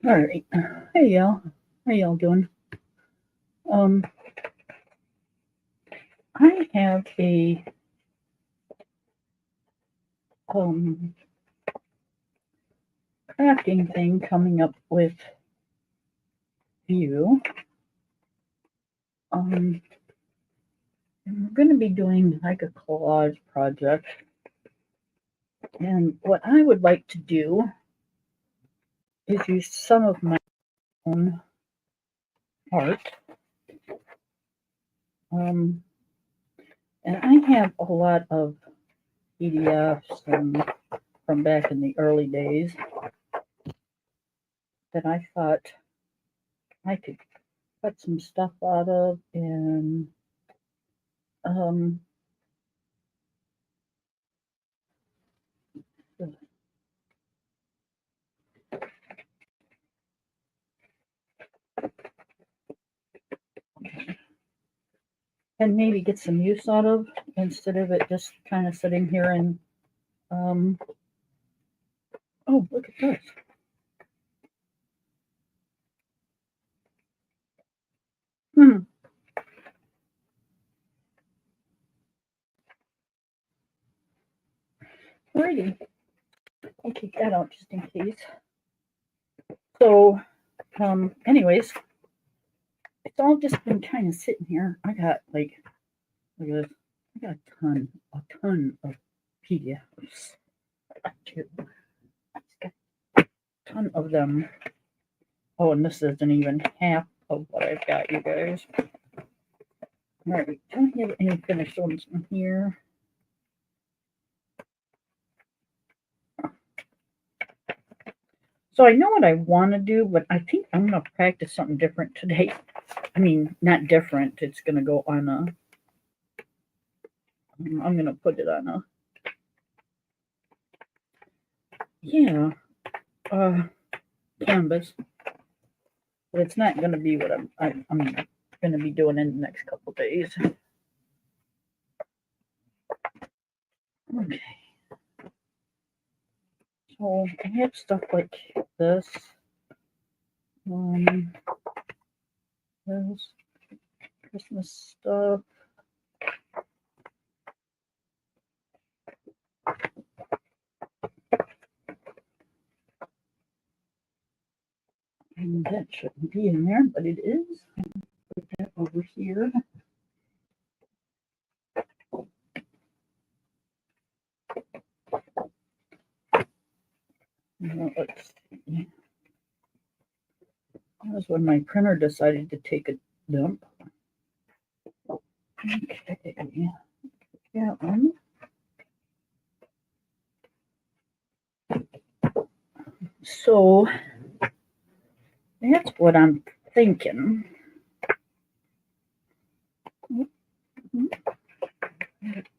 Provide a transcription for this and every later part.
All right. Hey y'all. How y'all doing? Um, I have a um crafting thing coming up with you. Um, I'm going to be doing like a collage project, and what I would like to do is use some of my own art. Um, and I have a lot of PDFs and from back in the early days that I thought I could cut some stuff out of and um, and maybe get some use out of instead of it just kind of sitting here and um, oh, look at this. Hmm. Alrighty. I'll take that out just in case. So, anyways, it's all just been kind of sitting here. I got like, look at this. I got a ton of PDFs. I got a ton of them. Oh, and this isn't even half of what I've got, you guys. Alright, don't have any finished ones in here. So I know what I want to do, but I think I'm going to practice something different today. I mean, not different. It's going to go on a, I'm going to put it on a, yeah, canvas. But it's not going to be what I'm going to be doing in the next couple days. Okay. So I have stuff like this. There's Christmas stuff. And that shouldn't be in there, but it is. Put that over here. Let's see. That was when my printer decided to take a dump. Okay. Yeah. So that's what I'm thinking.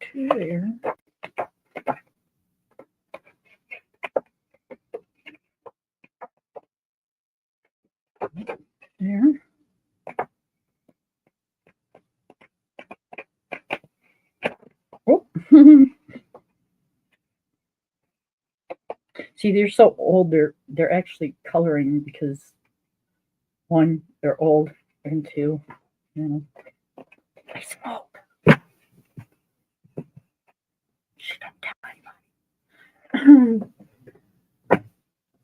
Two there. There. Oh. See, they're so old. They're actually coloring because one, they're old, and two, you know, I smoke. Shh, don't tell anybody.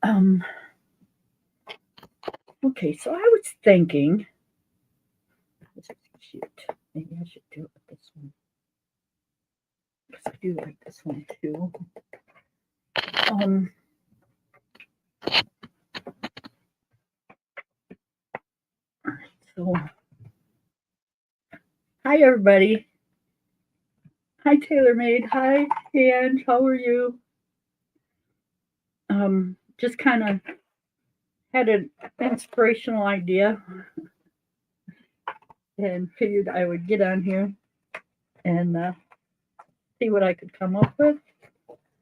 um. Okay, so I was thinking. This is cute. Maybe I should do it with this one. Because I do like this one too. So, hi everybody. Hi TaylorMade. Hi Ange. How are you? Just kind of had an inspirational idea and figured I would get on here and see what I could come up with.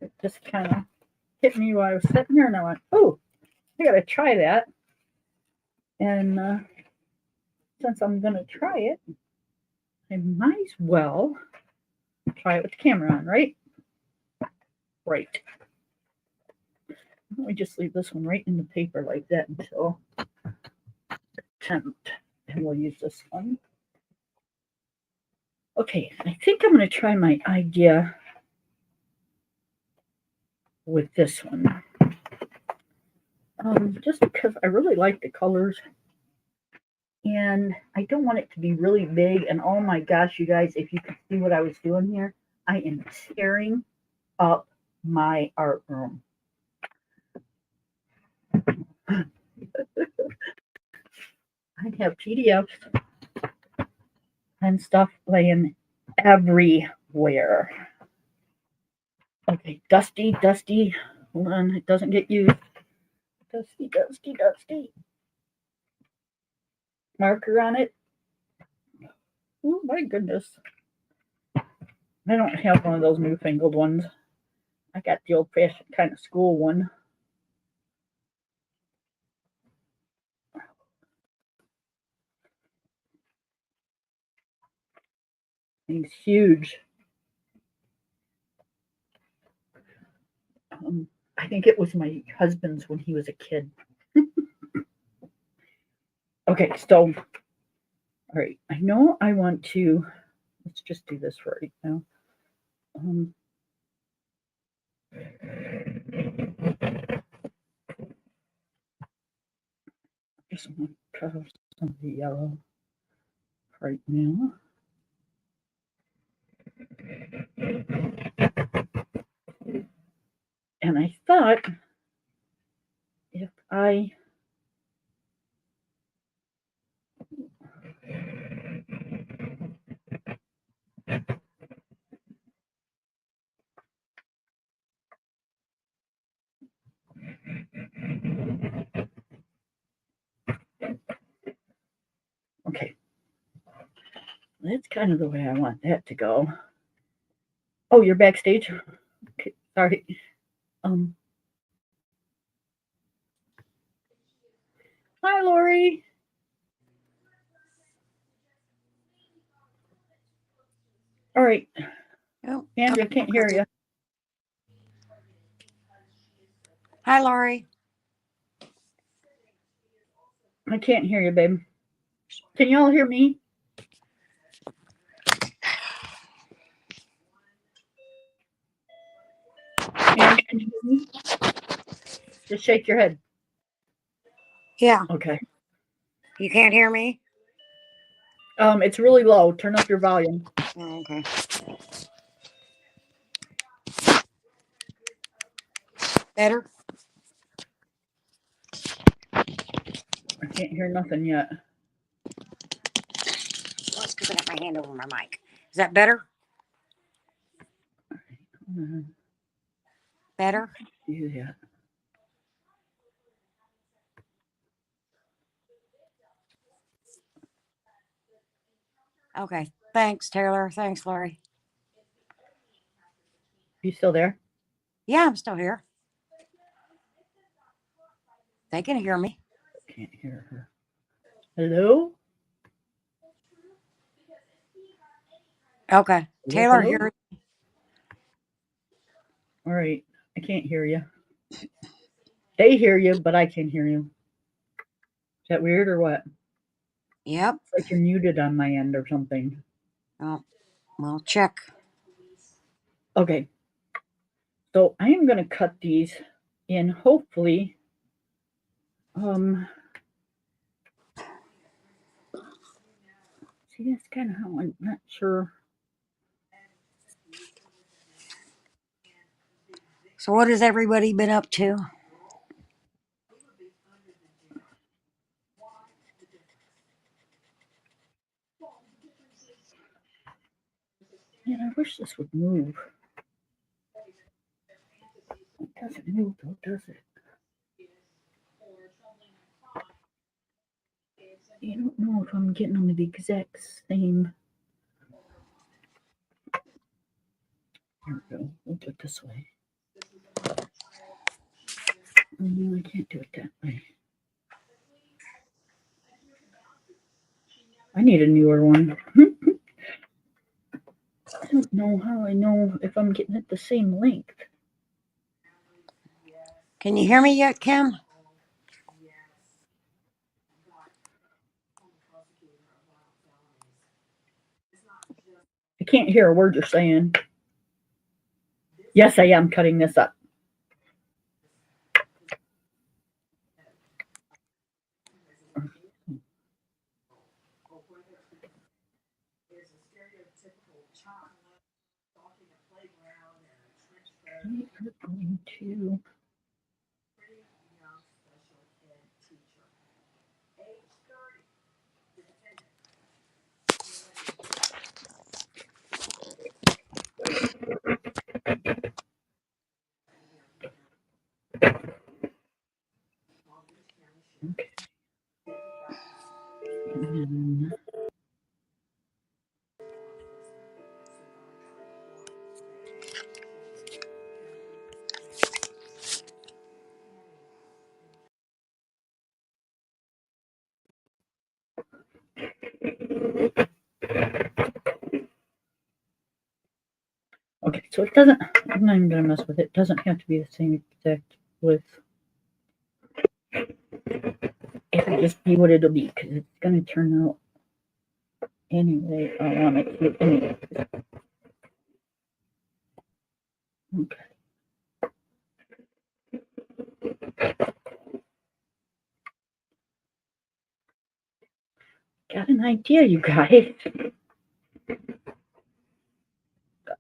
It just kind of hit me while I was sitting there, and I went, "Oh, I gotta try that." And since I'm gonna try it, I might as well try it with the camera on, right? Right. We just leave this one right in the paper like that until the 10th, and we'll use this one. Okay, I think I'm going to try my idea with this one. Just because I really like the colors. And I don't want it to be really big. And oh my gosh, you guys, if you could see what I was doing here, I am tearing up my art room. I have PDFs and stuff laying everywhere. Okay, dusty. Hold on, it doesn't get used. Dusty. Marker on it. Oh my goodness. I don't have one of those newfangled ones. I got the old-fashioned kind of school one. He's huge. I think it was my husband's when he was a kid. Okay, so, all right. I know I want to, let's just do this right now. Just want to cover some of the yellow right now. And I thought if I okay, that's kind of the way I want that to go. Oh, you're backstage? Okay, sorry. Hi, Lori. All right. Oh, Andrea, can't hear you. Hi, Lori. I can't hear you, babe. Can you all hear me? And can you hear me? Just shake your head. Yeah. Okay. You can't hear me? It's really low. Turn up your volume. Oh, okay. Better? I can't hear nothing yet. Well, it's because I got my hand over my mic. Is that better? Better? Yeah. Okay. Thanks, Taylor. Thanks, Lori. You still there? Yeah, I'm still here. They can hear me. Can't hear her. Hello? Okay. Taylor here. All right. I can't hear you. They hear you, but I can't hear you. Is that weird or what? Yep. It's like you're muted on my end or something. Oh, well, check. Okay. So I am going to cut these in, hopefully. See, that's kind of how I'm not sure. So what has everybody been up to? Man, I wish this would move. It doesn't move though, does it? I don't know if I'm getting them the exact same. Here we go. We'll do it this way. No, I can't do it that way. I need a newer one. I don't know how I know if I'm getting it the same length. Can you hear me yet, Kim? I can't hear a word you're saying. Yes, I am cutting this up. We are going to. Okay. And then, okay, so it doesn't, I'm not even going to mess with it. It doesn't have to be the same exact width. It'll just be what it'll be because it's going to turn out anyway. I want it to anyway. Okay. Got an idea, you guys.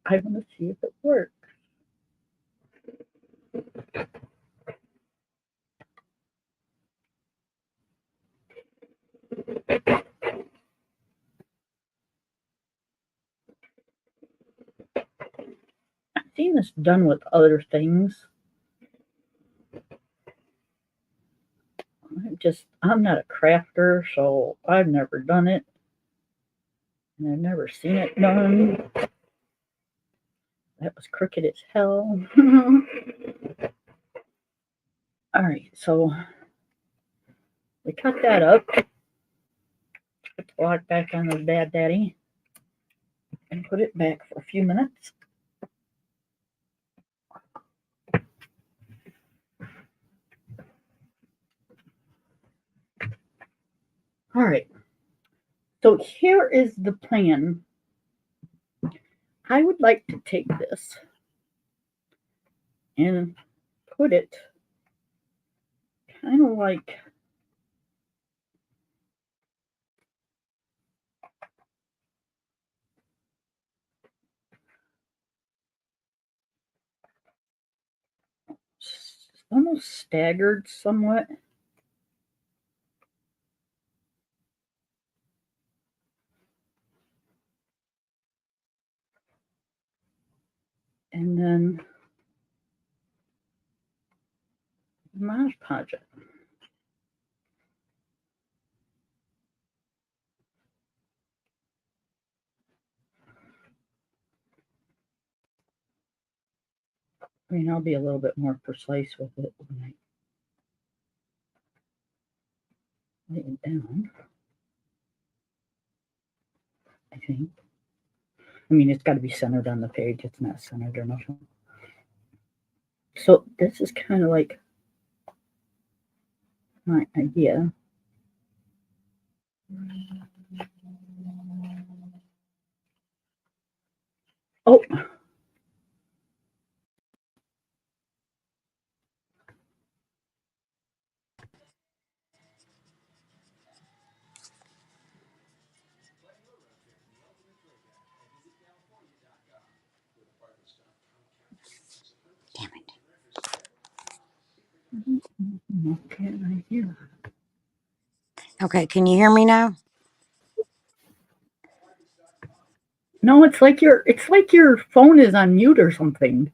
I want to see if it works. I've seen this done with other things. I'm not a crafter, so I've never done it. And I've never seen it done. That was crooked as hell. All right, so we cut that up. Put the lock back on the Bad Daddy and put it back for a few minutes. All right, so here is the plan. I would like to take this and put it kind of like almost staggered somewhat. And then Mod Podge it. I mean, I'll be a little bit more precise with it when I lay it down. I think. I mean, it's got to be centered on the page. It's not centered or nothing. So this is kind of like my idea. Oh, Damn it. what can I hear? Okay, can you hear me now? No, it's like your phone is on mute or something.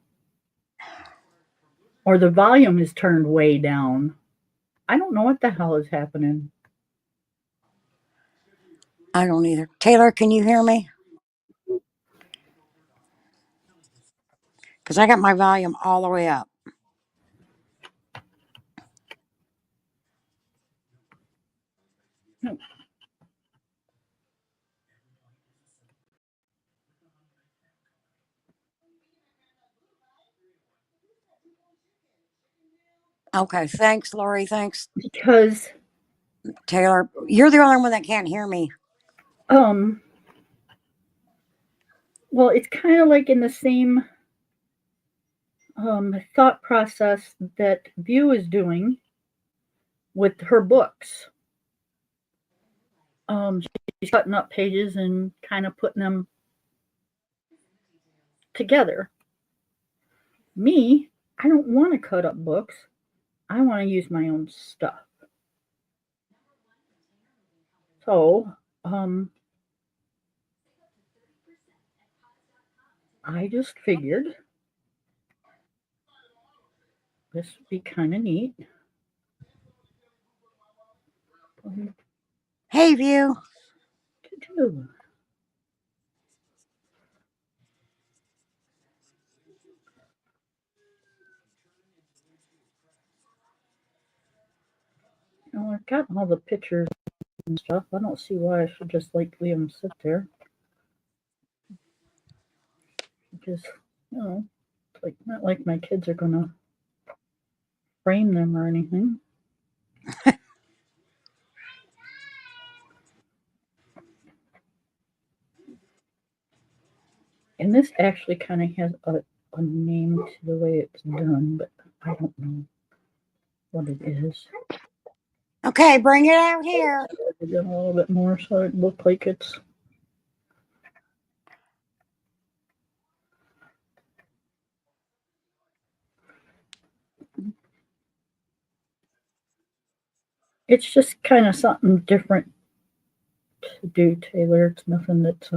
Or the volume is turned way down. I don't know what the hell is happening. I don't either. Taylor, can you hear me? Because I got my volume all the way up. No. Okay. Thanks, Lori. Thanks, because Taylor. You're the only one that can't hear me. um well, it's kind of like in the same thought process that View is doing with her books. She's cutting up pages and kind of putting them together. Me, I don't want to cut up books. I want to use my own stuff. So, I just figured this would be kind of neat. Hey, View. To do. I've got all the pictures and stuff. I don't see why I should just like leave them sit there. Because, it's like not like my kids are gonna frame them or anything. And this actually kind of has a name to the way it's done, but I don't know what it is. Okay, bring it out here. I've done a little bit more so it looks like it's. It's just kind of something different to do, Taylor. It's nothing that's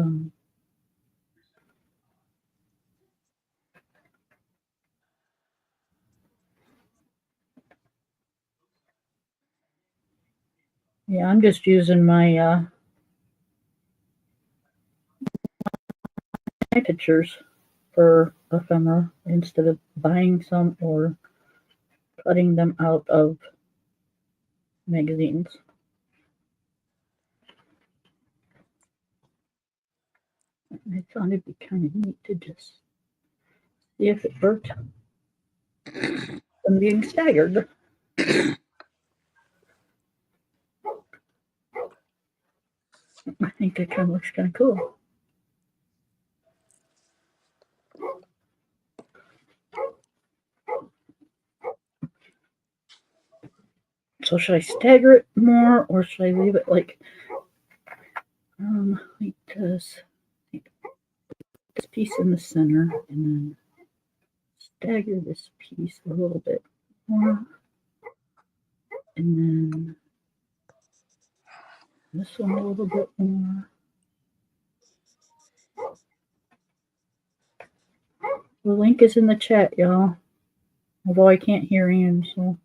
yeah, I'm just using my pictures for ephemera instead of buying some or cutting them out of magazines. I thought it'd be kind of neat to just see if it worked. I'm being staggered. I think that kind of looks kind of cool. So should I stagger it more or should I leave it like this piece in the center and then stagger this piece a little bit more and then this one a little bit more. The link is in the chat, y'all. Although I can't hear Ian, so.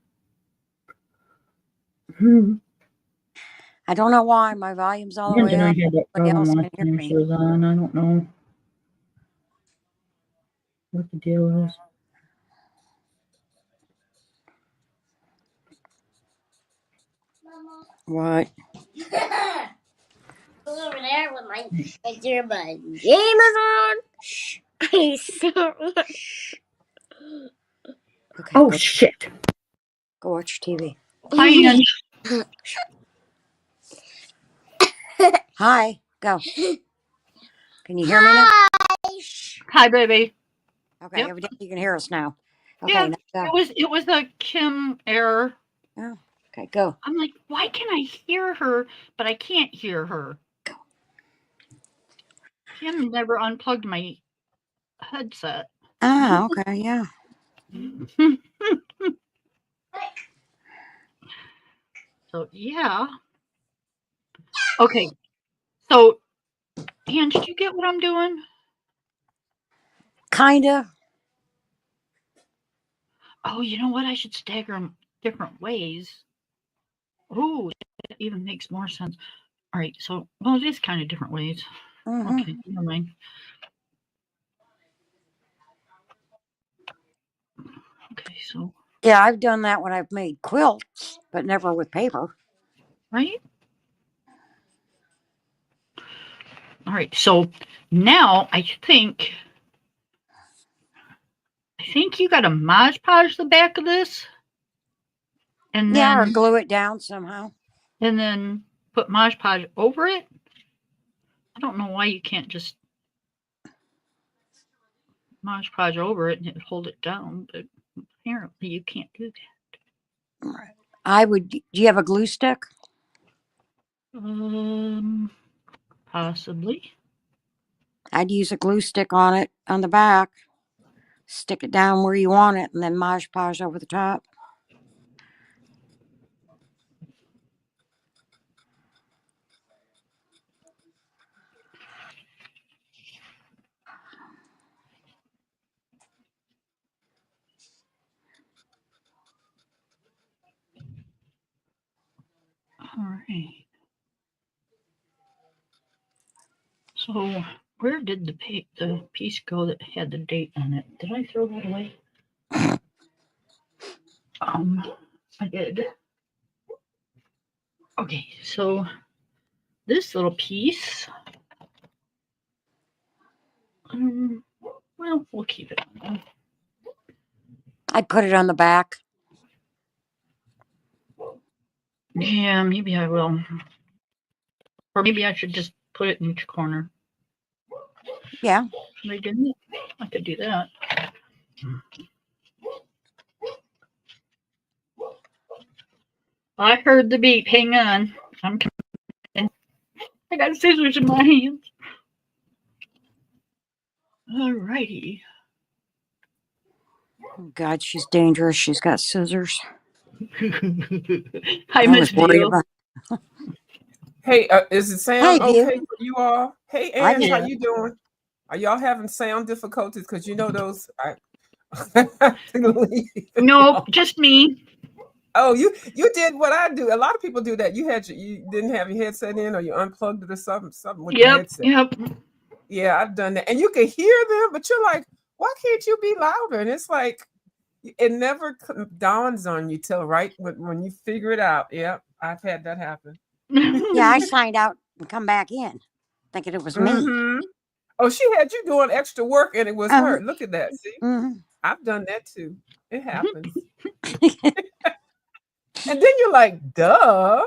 I don't know why my volume's all the way And I up. had that Nobody problem else last can hear time me. she was on. I don't know what the deal is. What? Over there with my pajamas on. Shh. Okay. Oh, Go, shit. go watch TV. Hi, Ian. Hi. Go. Can you hear me now? Hi, baby. Okay. Yep. Evidently you can hear us now. Okay. Yeah, Now go. it was a Kim error. Oh, okay. Go. I'm like, why can I hear her, but I can't hear her? Kim never unplugged my headset. Ah, okay. Yeah. So, yeah. Okay. So, Ian, did you get what I'm doing? Kinda. Oh, you know what? I should stagger them different ways. Oh, that even makes more sense. All right. So, well, it is kind of different ways. Mm-hmm. Okay. Never mind. Okay. So, Yeah, I've done that when I've made quilts, but never with paper. right. All right. So now I think you got to Mod Podge the back of this. and Yeah, or then glue it down somehow. put Mod Podge over it. I don't know why you can't just Mod Podge over it and hold it down, but apparently you can't do that. Right. I would. Do you have a glue stick? Possibly. I'd use a glue stick on it on the back. Stick it down where you want it, and then Mod Podge over the top. All right. So where did the piece go that had the date on it? Did I throw that away? I did. Okay, so this little piece, well, we'll keep it on. I'd put it on the back. Yeah, maybe I will. Or maybe I should just put it in each corner. Yeah. They didn't. I could do that. I heard the beep. Hang on. I'm coming. I got scissors in my hands. Alrighty. Oh, God, she's dangerous. She's got scissors. Hi, I Miss was worried Vio. about. Hey, is it sound Hey, View. okay for you all? Hey, I Ange, how can. you doing? Are y'all having sound difficulties? Because you know those. I have to leave. No, just me. Oh, you did what I do. A lot of people do that. You didn't have your headset in, or you unplugged it or something with your Yep, headset. yep. Yeah, I've done that, and you can hear them, but you're like, why can't you be louder? And it's like, it never dawns on you till right when you figure it out. Yeah, I've had that happen. Yeah, I signed out and come back in, thinking it was me. Mm-hmm. Oh, she had you doing extra work, and it was her. Look at that. See, I've done that too. It happens. And then you're like, duh.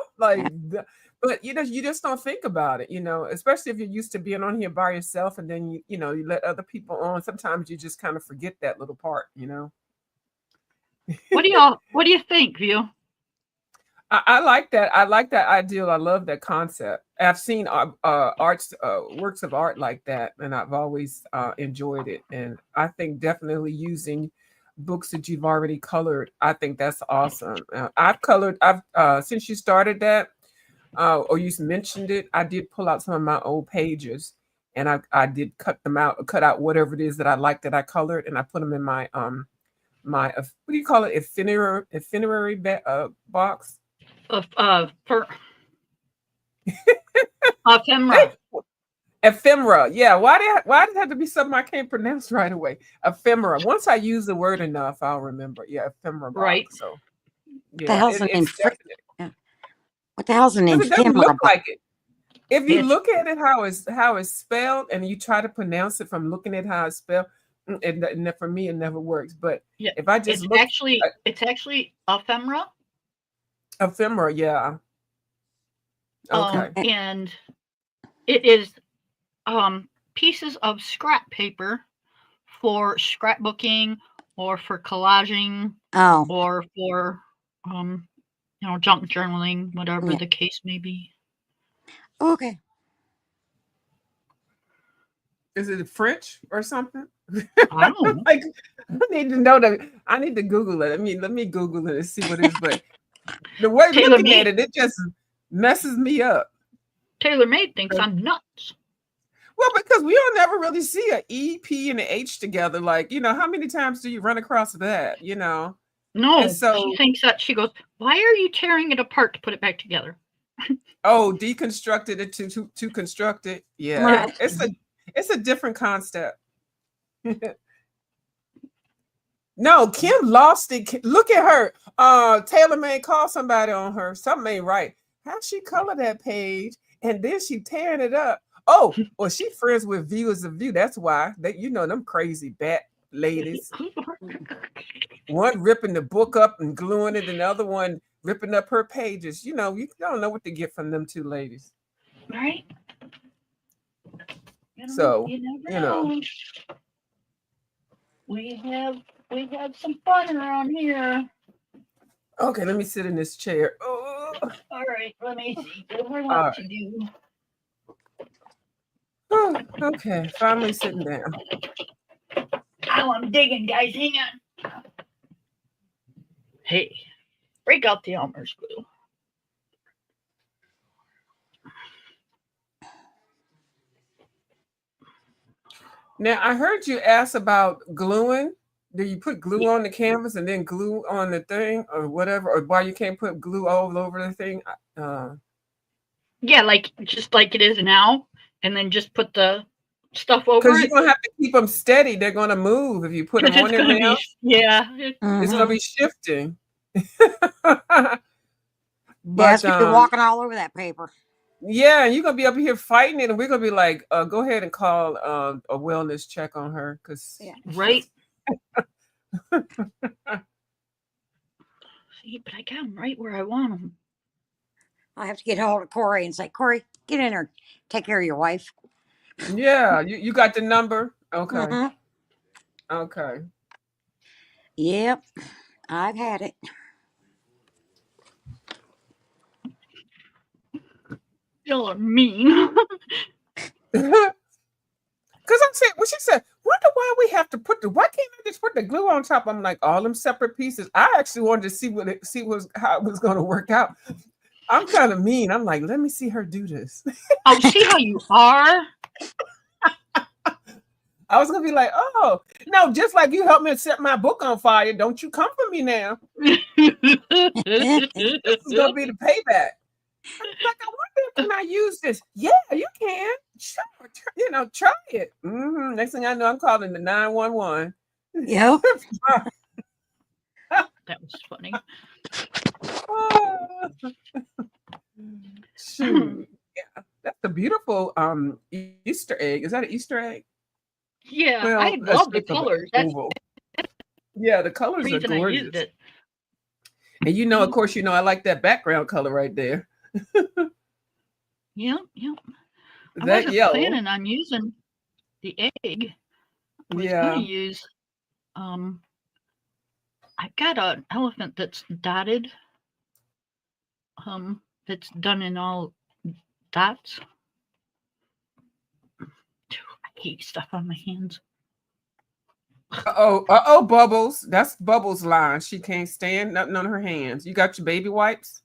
But you just don't think about it, especially if you're used to being on here by yourself, and then you let other people on. Sometimes you just kind of forget that little part. What do you think, View? I like that. I like that ideal. I love that concept. I've seen works of art like that, and I've always enjoyed it. And I think definitely using books that you've already colored, I think that's awesome. I've since you started that, or you mentioned it, I did pull out some of my old pages, and I did cut out whatever it is that I like that I colored, and I put them in my what do you call it, ephemerary box. Ephemera. Ephemera. Yeah. Why did it have to be something I can't pronounce right away? Ephemera. Once I use the word enough, I'll remember. Yeah, ephemera box. Right. So What the hell's an it's definite. Yeah. What the hell's an Because it doesn't ephemera look like it. If you Yes. look at it how it's spelled, and you try to pronounce it from looking at how it's spelled, and for me it never works. But Yeah, if I just it's look, actually ephemera. ephemera, yeah. Okay. And it is pieces of scrap paper for scrapbooking or for collaging Oh, or for junk journaling, whatever Yeah. the case may be. okay. Is it French or something? I don't know. Like, I need to know that. I need to Google it. I mean, let me Google it and see what it is. But the way Taylor looking made. at it just messes me up. TaylorMade thinks I'm nuts. Well, because we don't never really see an E, P, and an H together. Like, how many times do you run across that? No, And so, she thinks that. She goes, "Why are you tearing it apart to put it back together?" deconstructed it to construct it. Yeah, Right. it's a different concept. No, Kim lost it. Look at her. TaylorMade, call somebody on her. Something ain't right. How'd she color that page? And then she tearing it up. Oh, well, she friends with Viewers of View. That's why. Them crazy bat ladies. One ripping the book up and gluing it, and the other one ripping up her pages. You know, you don't know what to get from them two ladies. Right? So, you never you know. know. We have some fun around here. Okay, let me sit in this chair. Oh, All right, let me see. What do I All want right. to do? Okay, finally sitting down. Oh, I'm digging, guys. Hang on. Hey, break out the Elmer's glue. Now, I heard you ask about gluing. Do you put glue on the canvas and then glue on the thing or whatever? Or why you can't put glue all over the thing? Yeah, like just like it is now, and then just put the stuff over Because it. you're going to have to keep them steady. They're going to move. If you put them on It's there gonna now, be, yeah. it's going to be shifting. Yeah, But it's gonna be walking all over that paper. yeah, you're gonna be up here fighting it, and we're gonna be like, go ahead and call a wellness check on her, because Right. See, but I got them right where I want them. I have to get hold of Corey and say, Corey, get in there, take care of your wife. Yeah, you got the number. Okay, Mhm. okay. Yep, I've had it. Y'all are mean. Because I'm saying, when she said, wonder why we have to why can't I just put the glue on top? I'm like, all them separate pieces. I actually wanted to see how it was going to work out. I'm kind of mean. I'm like, let me see her do this. Oh, see how you are? I was gonna be like, oh no, just like you helped me set my book on fire. Don't you come for me now. This is gonna be the payback. Like, I wonder, can I use this? Yeah, you can. Sure, try it. Next thing I know, I'm calling the 911. Yep. That was funny. Shoot, yeah, that's a beautiful Easter egg. Is that an Easter egg? Yeah, Well, I a love the shape of an colors. That's oval. Yeah, the the colors are reason I used gorgeous. it. And of course, I like that background color right there. Yep. I That wasn't yellow. planning on using the egg. I was Yeah. gonna use I've got an elephant that's dotted. That's done in all dots. I hate stuff on my hands. Uh-oh, Bubbles. That's Bubbles' line. She can't stand nothing on her hands. You got your baby wipes?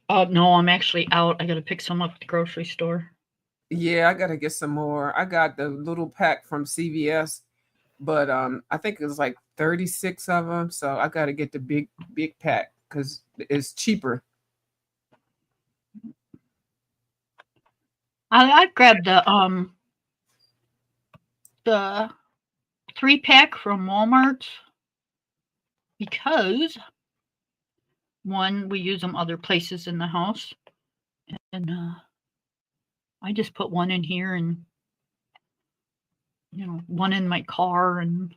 No, I'm actually out. I gotta pick some up at the grocery store. Yeah, I gotta get some more. I got the little pack from CVS, but I think it was like 36 of them. So I gotta get the big pack because it's cheaper. I grabbed the 3-pack from Walmart because one, we use them other places in the house, and I just put one in here and one in my car, and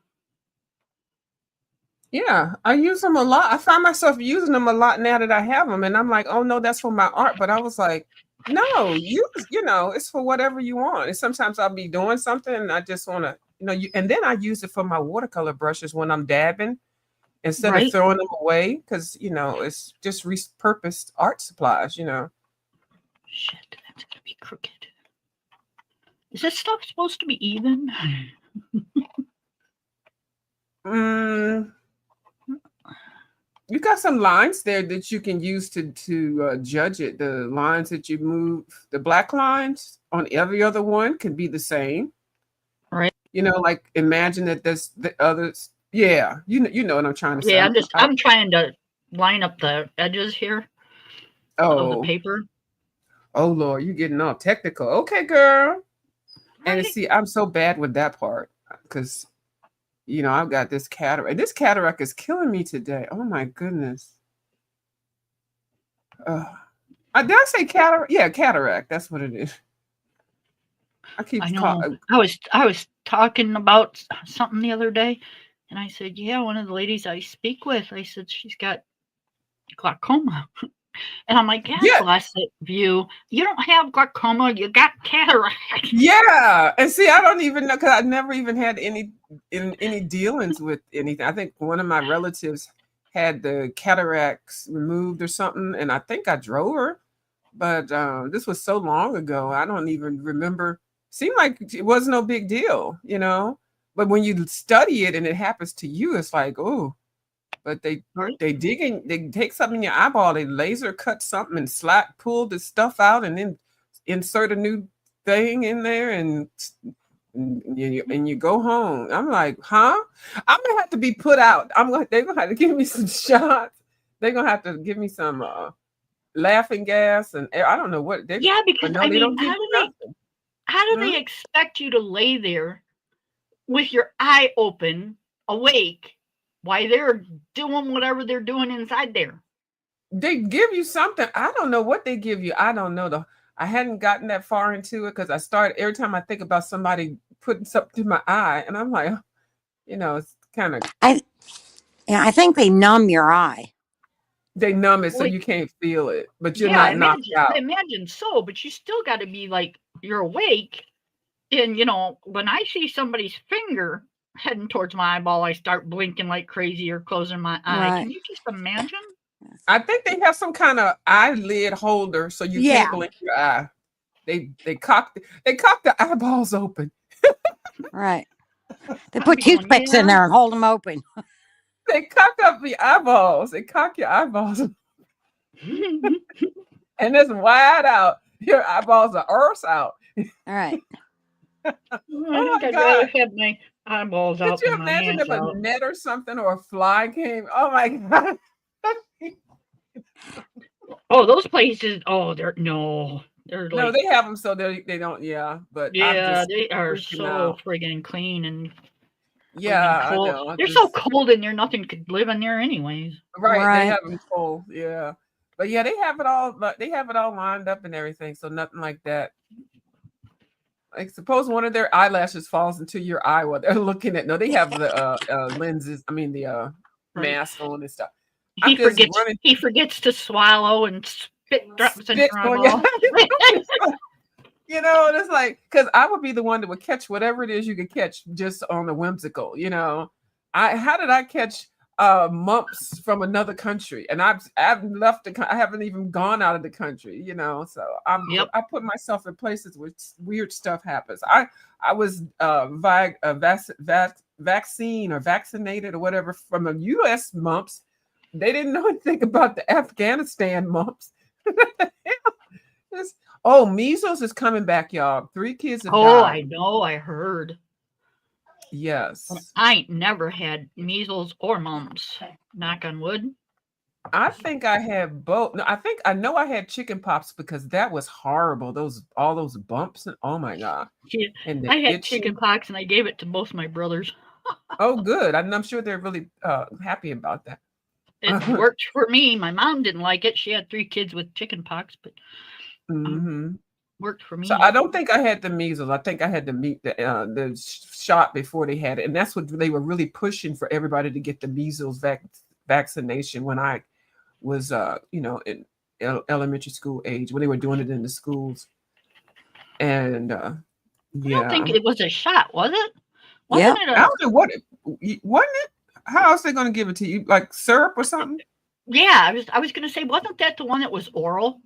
Yeah, I use them a lot. I find myself using them a lot now that I have them, and I'm like, oh no, that's for my art. But I was like, no, it's for whatever you want. And sometimes I'll be doing something and I just want to, and then I use it for my watercolor brushes when I'm dabbing instead of Right. throwing them away because, it's just repurposed art supplies, Shit, that's gonna be crooked. Is this stuff supposed to be even? You got some lines there that you can use to judge it. The lines that you move, the black lines on every other one can be the same. Right. Like imagine that there's the others. Yeah, you know what I'm trying to say. Yeah, I'm trying to line up the edges here of the paper. Oh Lord, you're getting all technical. Okay, girl. And Right. see, I'm so bad with that part because I've got this cataract. This cataract is killing me today. Oh my goodness. Did I say cataract? Yeah, cataract. That's what it is. I know. I was talking about something the other day, and I said, yeah, one of the ladies I speak with, I said she's got glaucoma. And I'm like, God Yeah. bless it, you. You don't have glaucoma. You got cataract. Yeah, and see, I don't even know because I never even had any dealings with anything. I think one of my relatives had the cataracts removed or something, and I think I drove her, but this was so long ago, I don't even remember. Seemed like it was no big deal, you know. But when you study it and it happens to you, it's like, oh. But Right. they take something in your eyeball, they laser cut something and pull the stuff out, and then insert a new thing in there, and you go home. I'm like, huh? I'm gonna have to be put out. They're gonna have to give me some shots. They're gonna have to give me some laughing gas, and I don't know what they. Yeah, But because no, I they mean, don't give you nothing. how do Hmm? they expect you to lay there with your eye open, awake, while they're doing whatever they're doing inside there? They give you something. I don't know what they give you. I don't know. I hadn't gotten that far into it because I started every time I think about somebody putting something in my eye, and I'm like, it's kind of I think they numb your eye. they numb it so Well, you can't feel it, but you're yeah, I not knocked out. imagine so, but you still got to be like you're awake. And when I see somebody's finger heading towards my eyeball, I start blinking like crazy or closing my eye. Right. Can you just imagine? I think they have some kind of eyelid holder so you Yeah. can't blink your eye. They cock the eyeballs open. Right. They I'd put be going, toothpicks in yeah. there and hold them open. They cock up the eyeballs. They cock your eyeballs, and it's wide out. Your eyeballs are earth out. All right. I think my I'd God. rather have my eyeballs Could out you than my imagine hands if a out. net or something or a fly came? Oh my God. Oh, those places. Oh, they're no. They're No, like, they have them so they don't. Yeah, but I'm yeah, just they are freaking so out. friggin' clean and Yeah, I cold. know. They're so cold in there, nothing could live in there anyways. Right, they Right. have them cold. Yeah, but yeah, they have it all. They have it all lined up and everything, so nothing like that. Like suppose one of their eyelashes falls into your eye while they're looking at. No, they have the lenses. I mean the Right. mask on and stuff. He I'm just forgets. running. He forgets to swallow and spit drops in Spit your on your- eyeball. It's like because I would be the one that would catch whatever it is you could catch just on the whimsical. How did I catch mumps from another country? And I've left I haven't even gone out of the country. So Yep. I put myself in places where weird stuff happens. I was vaccine or vaccinated or whatever from the U.S. mumps. They didn't know anything about the Afghanistan mumps. Measles is coming back, y'all. 3 kids have Oh, died. I know. I heard. Yes. I ain't never had measles or mumps. Knock on wood. I think I had both. No, I know I had chicken pox because that was horrible. All those bumps and oh my God. See, And the I had itching. chicken pox and I gave it to both my brothers. Oh, good. I'm sure they're really happy about that. It worked for me. My mom didn't like it. She had 3 kids with chicken pox, but worked for me. So I don't think I had the measles. I think I had the shot before they had it, and that's what they were really pushing for everybody to get the measles vaccination when I was, in elementary school age when they were doing it in the schools. And I don't think it was a shot, was it? Yeah. Wasn't it I don't know wasn't it? How else are they going to give it to you? Like syrup or something? Yeah, I was going to say, wasn't that the one that was oral?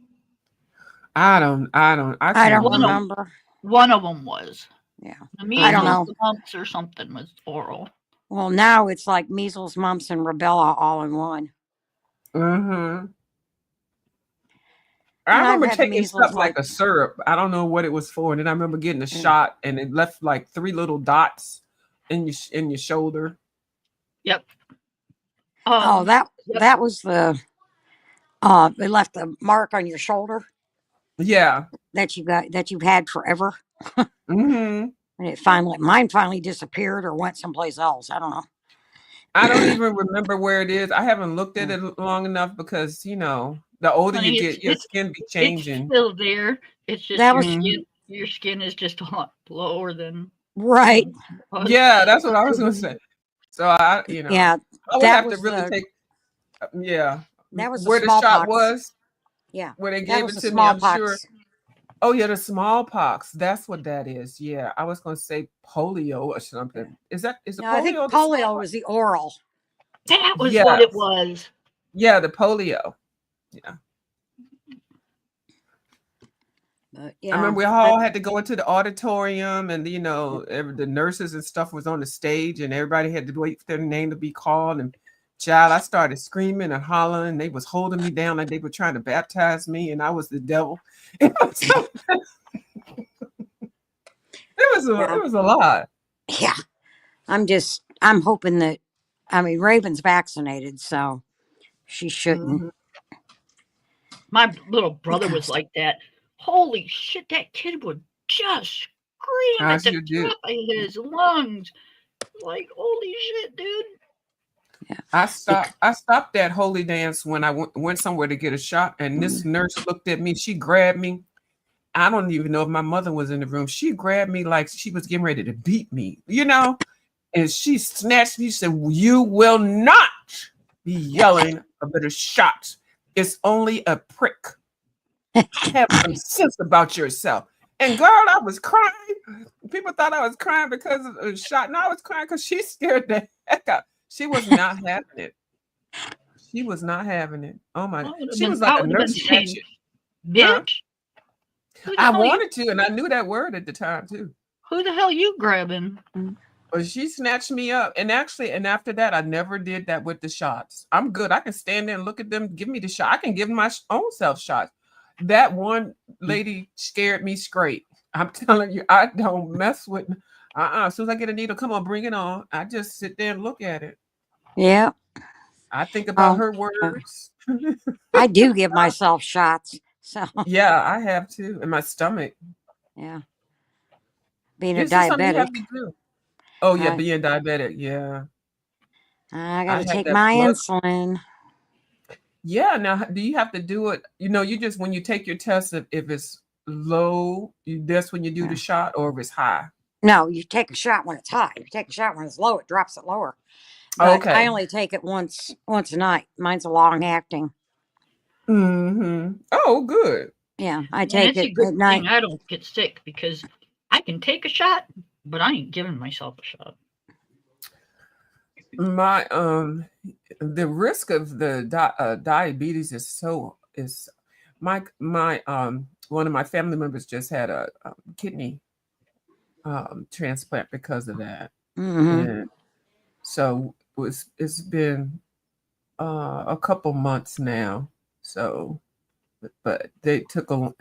I can't don't remember. One of them was. Yeah. The measles, I don't know. the mumps, or something was oral. Well, now it's like measles, mumps, and rubella all in one. Mm-hmm. And I I've remember had taking measles, something like a syrup. I don't know what it was for. And then I remember getting a shot and it left like 3 little dots in your shoulder. Yep. That was the they left the mark on your shoulder Yeah. that you've had forever. Mm-hmm. And mine finally disappeared or went someplace else. I don't know. I don't even remember where it is. I haven't looked at it long enough because the older Honey, you get, your skin be changing. It's still there. It's just your skin is just a lot lower than right. Yeah, that's what I was going to say. So Yeah, I would that have to was really the- take. Yeah, That was where the the shot smallpox. was, Yeah, where they that gave was it the to me. I'm sure. smallpox. Oh yeah, the smallpox. That's what that is. Yeah, I was going to say polio or something. Is it No, I think polio the polio smallpox? was the oral. That was Yes. what it was. Yeah, the polio. Yeah. But I remember we yeah, all had to go into the auditorium, and the nurses and stuff was on the stage, and everybody had to wait for their name to be called. And child, I started screaming and hollering. They was holding me down like they were trying to baptize me, and I was the devil. It was a lot. yeah. I'm hoping that, I mean, Raven's vaccinated, so she shouldn't. Mhm. My little brother was like that. Holy shit, that kid would just scream I at the sure did. top of his lungs. Like, holy shit, dude. I stopped that holy dance when I went somewhere to get a shot, and this nurse looked at me. She grabbed me. I don't even know if my mother was in the room. She grabbed me like she was getting ready to beat me, and she snatched me. She said, "You will not be yelling about a shot. It's only a prick. Have some sense about yourself." And girl, I was crying. People thought I was crying because of a shot. No, I was crying because she scared the heck out. She was not having it. She was not having it. Oh my God. She was like I a would have been nurse saying, statue. bitch. Who the I hell you- wanted to, and I knew that word at the time too. Who the hell you grabbing? But she snatched me up. And after that, I never did that with the shots. I'm good. I can stand there and look at them, give me the shot. I can give my own self shots. That one lady scared me straight. I'm telling you, I don't mess with. As soon as I get a needle, come on, bring it on. I just sit there and look at it. Yeah. I think about Oh, her words. I do give myself shots. So Yeah, I have too. In my stomach. yeah. Being a This is something you diabetic, have to do. Oh yeah, Right. being diabetic. Yeah. I I gotta have take that my blood. insulin. Yeah. Now, do you have to do it? You just when you take your test, if it's low, that's when you do the shot, or if it's high. No, you take a shot when it's high. You take a shot when it's low, it drops it lower. But I Okay. only take it once a night. Mine's a long acting. Mm-hmm. Oh, good. Yeah, I And take it's a it good at night. thing I don't get sick because I can take a shot, but I ain't giving myself a shot. My the risk of the diabetes is my one of my family members just had a kidney transplant because of that. Hmm. And so it's been a couple months now. So, but they took and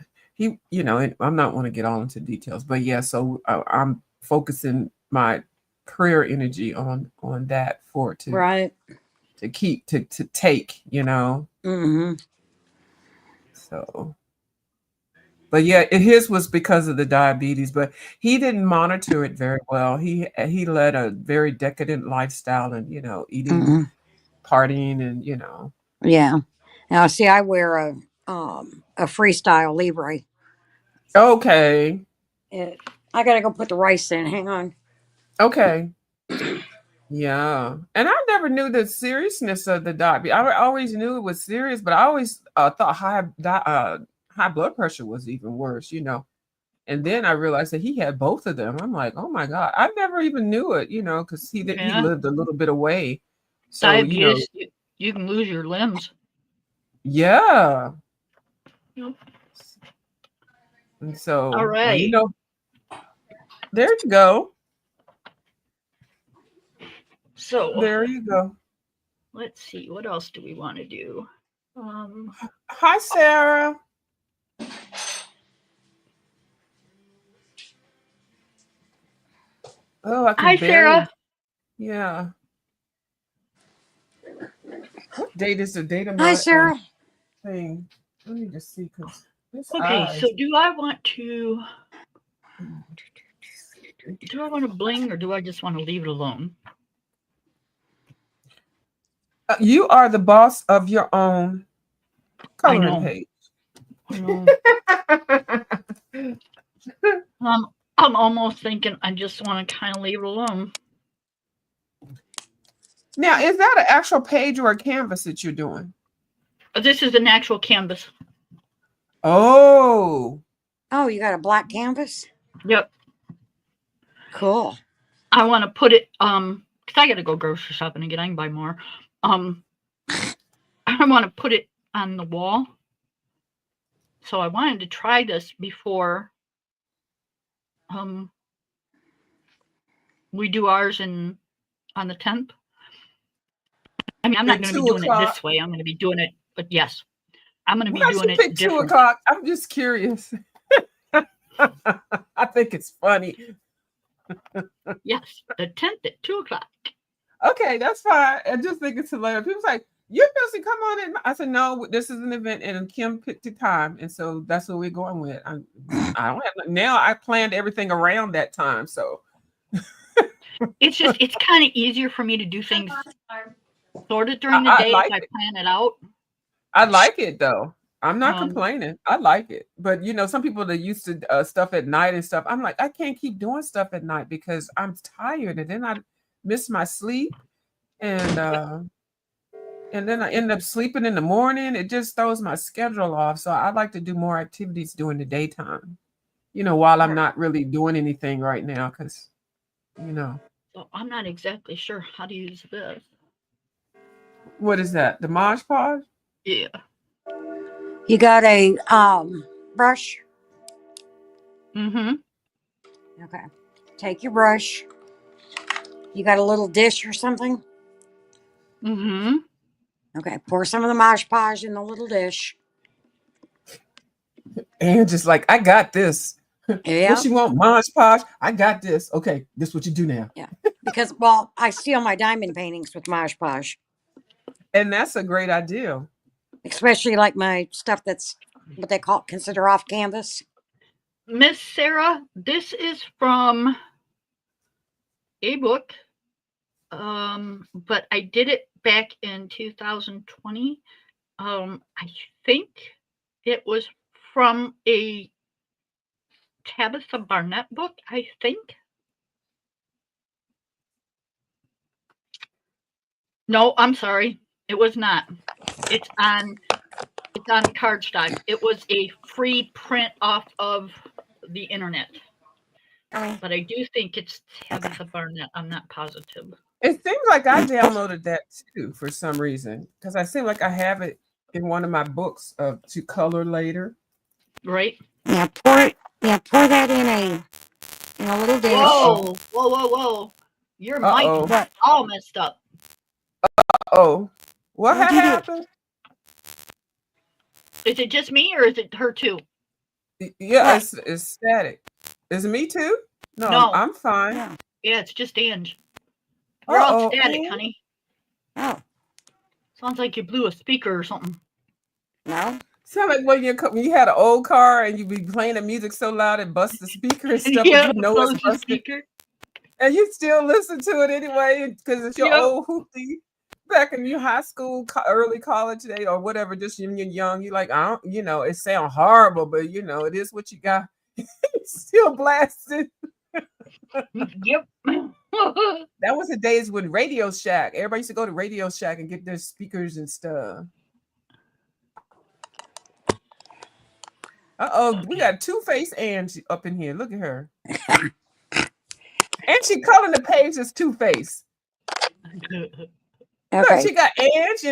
I'm not want to get all into details, but yeah. So I'm focusing my prayer energy on that Right. to keep to take. Hmm. So. But yeah, his was because of the diabetes, but he didn't monitor it very well. He led a very decadent lifestyle, and eating, Hmm. partying, and Yeah. Now, see, I wear a Freestyle Libre. Okay, I gotta go put the rice in. Hang on. okay, yeah. And I never knew the seriousness of the diabetes. I always knew it was serious, but I always thought high blood pressure was even worse. And then I realized that he had both of them. I'm like, oh my God, I never even knew it. Because he Yeah. lived a little bit away. So Diabetes, you can lose your limbs. yeah. Yep. And so, All right. there you go. So There you go. let's see, what else do we want to do? Hi, Sarah. Oh, I can Hi, barely. Sarah. Yeah. What date is the date of Hi, my Sarah. thing? Let me just see, because this Okay, eyes. so do I want to bling or do I just want to leave it alone? You are the boss of your own coloring know. page. I'm almost thinking I just want to kind of leave it alone. Now, is that an actual page or a canvas that you're doing? This is an actual canvas. Oh, Oh, you got a black canvas? Yep. Cool. I want to put it, because I got to go grocery shopping again. I can buy more. I want to put it on the wall. So I wanted to try this before we do ours on the 10th. I mean, I'm not At going to be 2 doing it this way. I'm going to be doing it, but yes, I'm going to be why'd doing you it pick 2 different. o'clock? I'm just curious. I think it's funny. Yes, the 10th at 2 o'clock. Okay, that's fine. I just think it's hilarious. People's like, you're supposed to come on in. I said, no, this is an event, and Kim picked the time, and so that's what we're going with. I don't have now. I planned everything around that time, so It's kind of easier for me to do things sort of during the I day like if I it. plan it out. I like it though. I'm not Um, complaining. I like it, but some people that used to stuff at night and stuff. I'm like, I can't keep doing stuff at night because I'm tired, and then I miss my sleep, and then I end up sleeping in the morning. It just throws my schedule off. So I like to do more activities during the daytime, while I'm not really doing anything right now, because So I'm not exactly sure how to use this. what is that? The Mod Podge? Yeah. You got a brush? Mm-hmm. Okay. Take your brush. You got a little dish or something? Mm-hmm. Okay. Pour some of the Mosh Podge in the little dish. And just like, I got this. Yeah. What you want, Mod Podge? I got this. Okay, this is what you do now. Yeah. Because, well, I steal my diamond paintings with Mosh Podge. And that's a great idea. Especially like my stuff that's what they consider off canvas. Miss Sarah, this is from a book, but I did it back in 2020. I think it was from a Tabitha Barnett book, I think. No, I'm sorry. It was not. It's on cardstock. It was a free print off of the internet. But I do think it's Tabitha Barnett. I'm not positive. It seems like I downloaded that too for some reason, because I seem like I have it in one of my books to color later. Right? Yeah, pour that in a little dish. Whoa, whoa, whoa, whoa. Your Uh-oh. mic is all messed up. Oh, what What'd you do? happened? Is it just me or is it her too? Yeah, What? it's static. Is it me too? No. I'm fine. Yeah. Yeah, it's just Ange. We're all Uh-oh. static, honey. Oh, Sounds like you blew a speaker or something. no. Sound like when you had an old car and you be playing the music so loud it busts the speaker and stuff, Yeah, but you know blows it's the busted. speaker. And you still listen to it anyway because it's your Yep. old hoopty back in your high school, early college day or whatever. Just when you're young, you like, I don't, it sounds horrible, but it is what you got. Still blasted. Yep. That was the days when Radio Shack. Everybody used to go to Radio Shack and get their speakers and stuff. Uh-oh, we got Two-Face Angie up in here. Look at her. And she coloring the page as Two-Face. Look, Okay. she got Ange,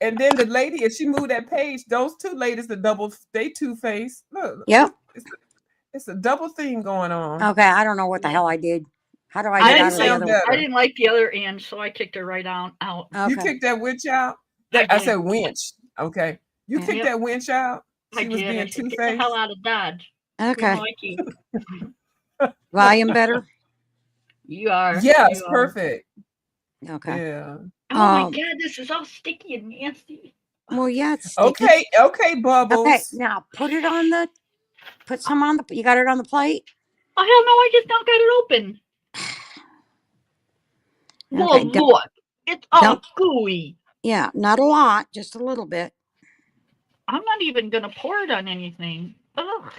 and then the lady, if she moved that page, those two ladies, they Two-Face. Look, Yep. it's a double theme going on. Okay. I don't know what the hell I did. How do I I get didn't out of the sound other better. one? I didn't like the other Ange, so I kicked her right out. You Okay. kicked that witch out? I I did. said winch. Okay. You Yeah. kicked Yep. that winch out? I She was did. I being said, get the Two-Face? hell out of Dodge. Okay. Like you. Volume better? You are. Yeah, You it's are. perfect. Okay. Yeah. Oh my Um, God, this is all sticky and nasty. Well, yeah, it's sticky. Okay, Bubbles. Okay. Now put some on you got it on the plate? Oh, hell no, I just now got it open. Well, Okay. look. It's all don't- gooey. Yeah, not a lot, just a little bit. I'm not even going to pour it on anything. Ugh.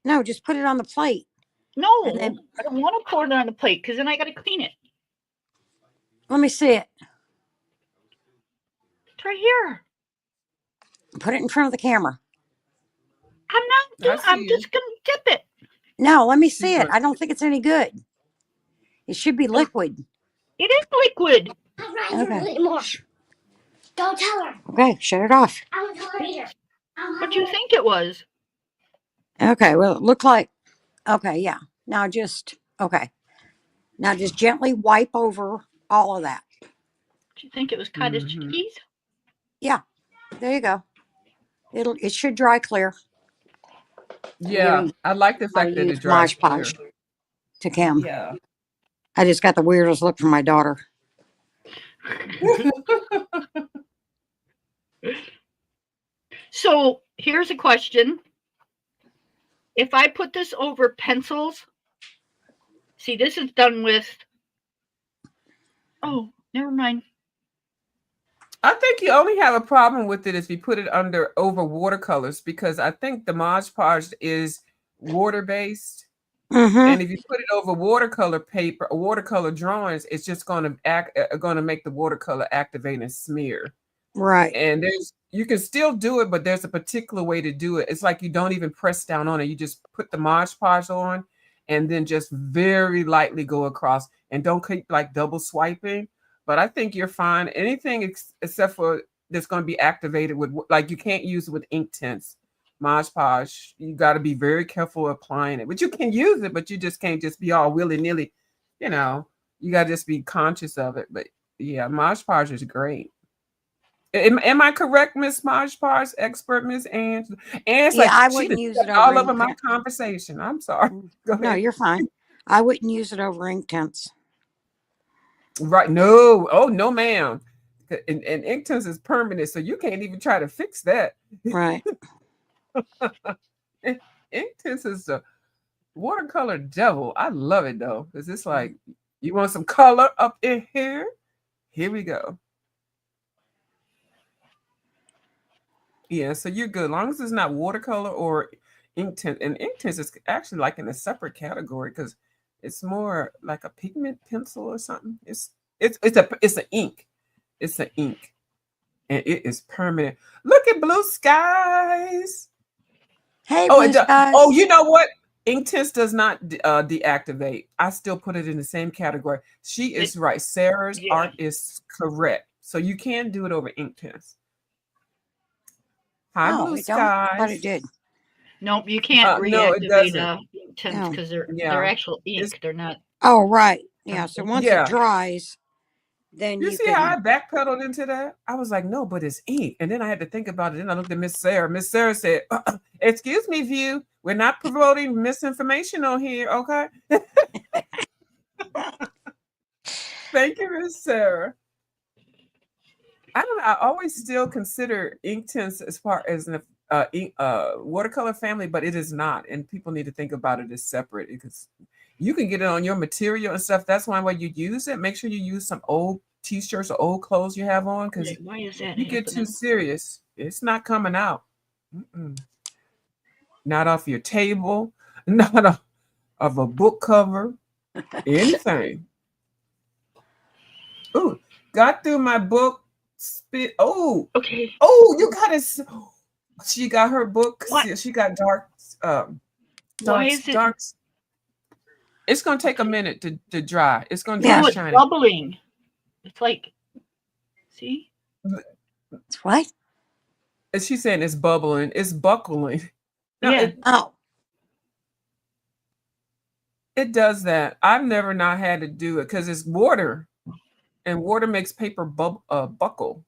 No, just put it on the plate. No, And then- I don't want to pour it on the plate because then I got to clean it. Let me see it. It's right here. Put it in front of the camera. I'm not doing, I I'm see just going to dip it. No, let me She's see it. gonna- I don't think it's any good. It should be liquid. It is liquid. I'm not Okay. doing it anymore. Don't tell her. Okay, shut it off. I won't tell her either. What do you think it was? Okay, well, it looked like, okay, yeah. Now just, okay. Now just gently wipe over all of that. Do you think it was cottage Mhm. cheese? There you go. It should dry clear. Yeah, giving I like the How to fact that use it dries Mod clear. Podge to Kim. Yeah. I just got the weirdest look from my daughter. So here's a question. If I put this over pencils, see, this is done with, oh, never mind. I think you only have a problem with it if you put it over watercolors, because I think the Mod Podge is water based, Mm-hmm. and if you put it over watercolor paper, watercolor drawings, it's just going to make the watercolor activate and smear. Right. And you can still do it, but there's a particular way to do it. It's like you don't even press down on it. You just put the Mod Podge on, and then just very lightly go across, and don't keep like double swiping. But I think you're fine. Anything except for that's going to be activated with, like, you can't use it with ink tints. Mod Podge, you got to be very careful applying it. But you can use it, but you just can't just be all willy-nilly. You know, you got to just be conscious of it. But yeah, Mod Podge is great. Am I correct, Miss Mod Podge expert, Miss Ann? Ann's Yeah, I she wouldn't done use stepped it all over over ink my pen. conversation. I'm sorry. Go No, ahead. you're fine. I wouldn't use it over ink tints. Right. No. Oh, no, ma'am. And ink tints is permanent, so you can't even try to fix that. Right. Ink tints is the watercolor devil. I love it, though, because it's like, you want some color up in here? Here we go. Yeah, so you're good. As long as it's not watercolor or ink tint. And ink tints is actually like in a separate category, because it's more like a pigment pencil or something. It's an ink. It's an ink. And it is permanent. Look at blue skies. Hey, Oh, blue it does. skies. Oh, you know what? Ink tints does not deactivate. I still put it in the same category. She is right. Sarah's Yeah. art is correct. So you can do it over ink tints. Hi, Oh, blue it don't? I thought skies. it did. Nope, you can't No, it reactivate doesn't. tints No. because they're Yeah. actual It's- ink. They're not. Oh, right. Yeah. So once Yeah. it dries, then You you see how I can. backpedaled into that? I was like, no, but it's ink. And then I had to think about it. Then I looked at Miss Sarah. Miss Sarah said, excuse me, View. We're not promoting misinformation on here, okay? Thank you, Miss Sarah. I don't know. I always still consider ink tints as far as an watercolor family, but it is not. And people need to think about it as separate, because you can get it on your material and stuff. That's why when you use it, make sure you use some old t-shirts or old clothes you have on, because Why is that you get too happening? serious, it's not coming out. Mm-mm. Not off your table, not of a book cover, anything. Ooh, got through my book. Spit. Oh, Okay. you got it. She got her book. What? She got dark. Why is it? Dark. It's gonna take a minute to dry. It's gonna dry Yeah. No, it's shiny. bubbling. It's like, see? It's what? And she's saying it's bubbling. It's buckling. No, Yeah. Oh, it does that. I've never not had to do it because it's water, and water makes paper buckle.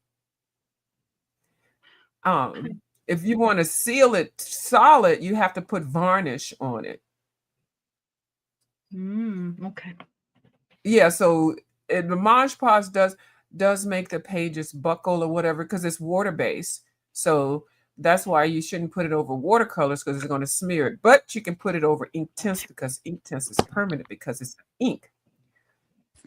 If you want to seal it solid, you have to put varnish on it. Okay. Yeah, so the Mod Podge does make the pages buckle or whatever, because it's water based. So that's why you shouldn't put it over watercolors, because it's going to smear it. But you can put it over ink tints, because ink tints is permanent because it's ink.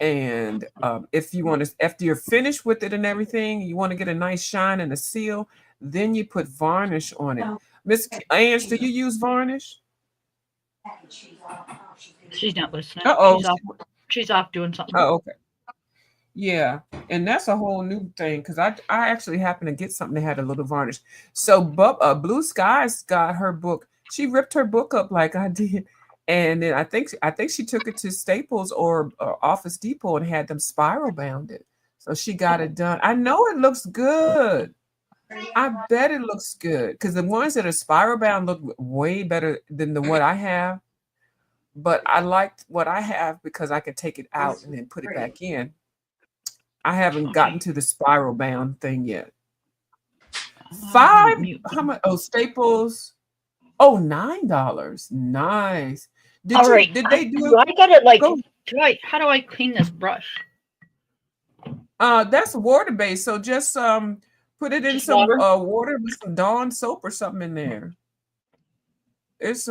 And if you want to, after you're finished with it and everything, you want to get a nice shine and a seal, then you put varnish on it. Miss Ange, do you use varnish? She's not listening. Uh-oh. She's off doing something. Oh, okay. Yeah, and that's a whole new thing because I actually happened to get something that had a little varnish. So, Blue Skies got her book. She ripped her book up like I did, and then I think she took it to Staples or Office Depot and had them spiral bound it. So she got it done. I know it looks good. I bet it looks good because the ones that are spiral bound look way better than the what I have. But I liked what I have because I could take it out and then put it back in. I haven't gotten to the spiral bound thing yet. How much? Oh, Staples. Oh, $9. Nice. All right. Did they do Do it? I got it like? Go. How do I clean this brush? That's water based. So just put it in Just some water? water with some Dawn soap or something in there. It's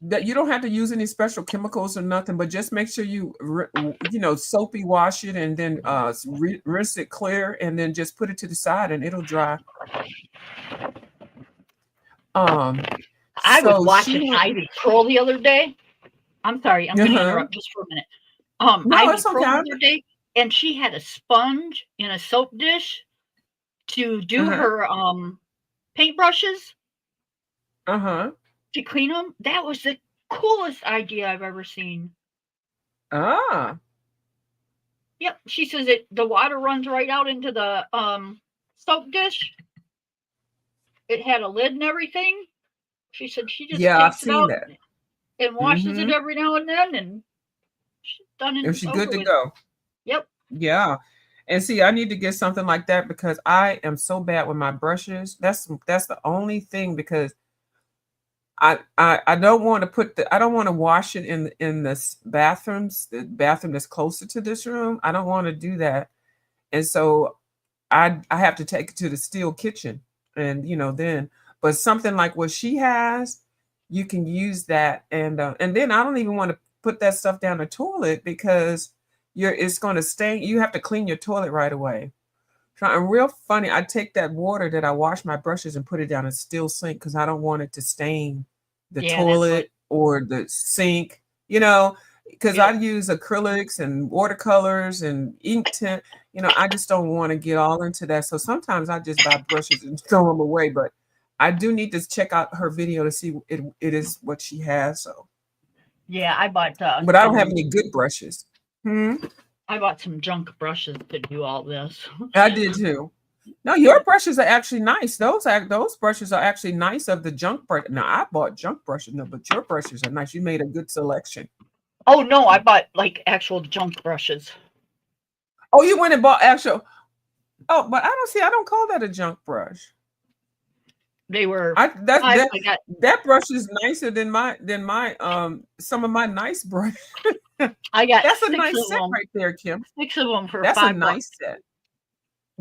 that you don't have to use any special chemicals or nothing, but just make sure you soapy wash it and then rinse it clear and then just put it to the side and it'll dry. I was watching Ivy Kroll the other day. I'm sorry, I'm going to interrupt just for a minute. No, Ivy it's Kroll okay. the other day, and she had a sponge in a soap dish to do her paintbrushes. To clean them. That was the coolest idea I've ever seen. Ah. Yep. She says the water runs right out into the soap dish. It had a lid and everything. She said she just takes it out and washes it every now and then, and she's done it. She's good to go. Yep. Yeah. And see, I need to get something like that because I am so bad with my brushes. That's the only thing because I don't want to I don't want to wash it in the bathroom that's closer to this room. I don't want to do that. And so I have to take it to the steel kitchen and but something like what she has, you can use that and then I don't even want to put that stuff down the toilet because it's going to stain. You have to clean your toilet right away. Trying real funny. I take that water that I wash my brushes and put it down a steel sink because I don't want it to stain the toilet or the sink, because I use acrylics and watercolors and ink tint. I just don't want to get all into that. So sometimes I just buy brushes and throw them away. But I do need to check out her video to see it is what she has. So yeah, I bought. But I don't have any good brushes. I bought some junk brushes to do all this. I did too. No, your brushes are actually nice. Those brushes are actually nice of the junk brush. Now I bought junk brushes, but your brushes are nice. You made a good selection. Oh no, I bought like actual junk brushes. Oh, you went and bought actual. Oh, but I don't call that a junk brush. They were. That brush is nicer than my some of my nice brushes. I got that's a nice set right there, Kim. 6 of them for that's $5. A nice set.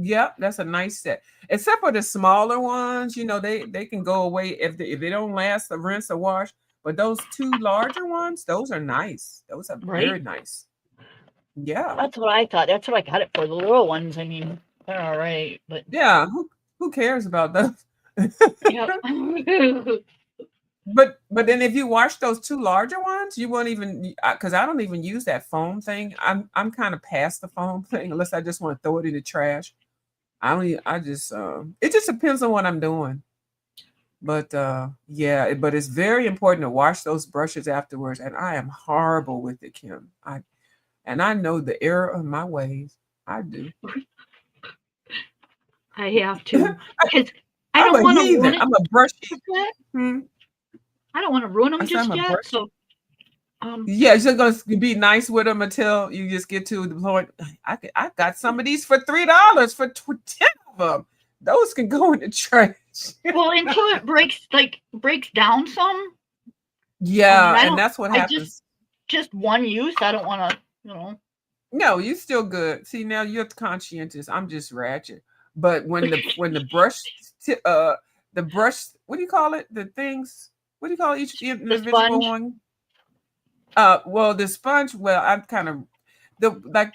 Yep, that's a nice set. Except for the smaller ones, they can go away if they don't last a rinse or wash. But those 2 larger ones, those are nice. Those are very nice. Yeah, that's what I thought. That's what I got it for. The little ones, I mean, they're all right, but yeah, who cares about those? Yep. But then if you wash those 2 larger ones, you won't even because I don't even use that foam thing. I'm kind of past the foam thing unless I just want to throw it in the trash. It just depends on what I'm doing. But but it's very important to wash those brushes afterwards. And I am horrible with it, Kim. I know the error of my ways. I do. I have to because I don't want to ruin it. I'm a brush. I don't want to ruin them just yet. So, yeah, you're gonna be nice with them until you just get to the point. I got some of these for $3 for 10 of them. Those can go in the trash. Well, until it breaks down some. Yeah, and that's what happens. Just one use. I don't want to, No, you're still good. See, now you're conscientious. I'm just ratchet. But when the brush, the brush, what do you call it? The things. What do you call each individual one? Well, the sponge. Well, I'm kind of the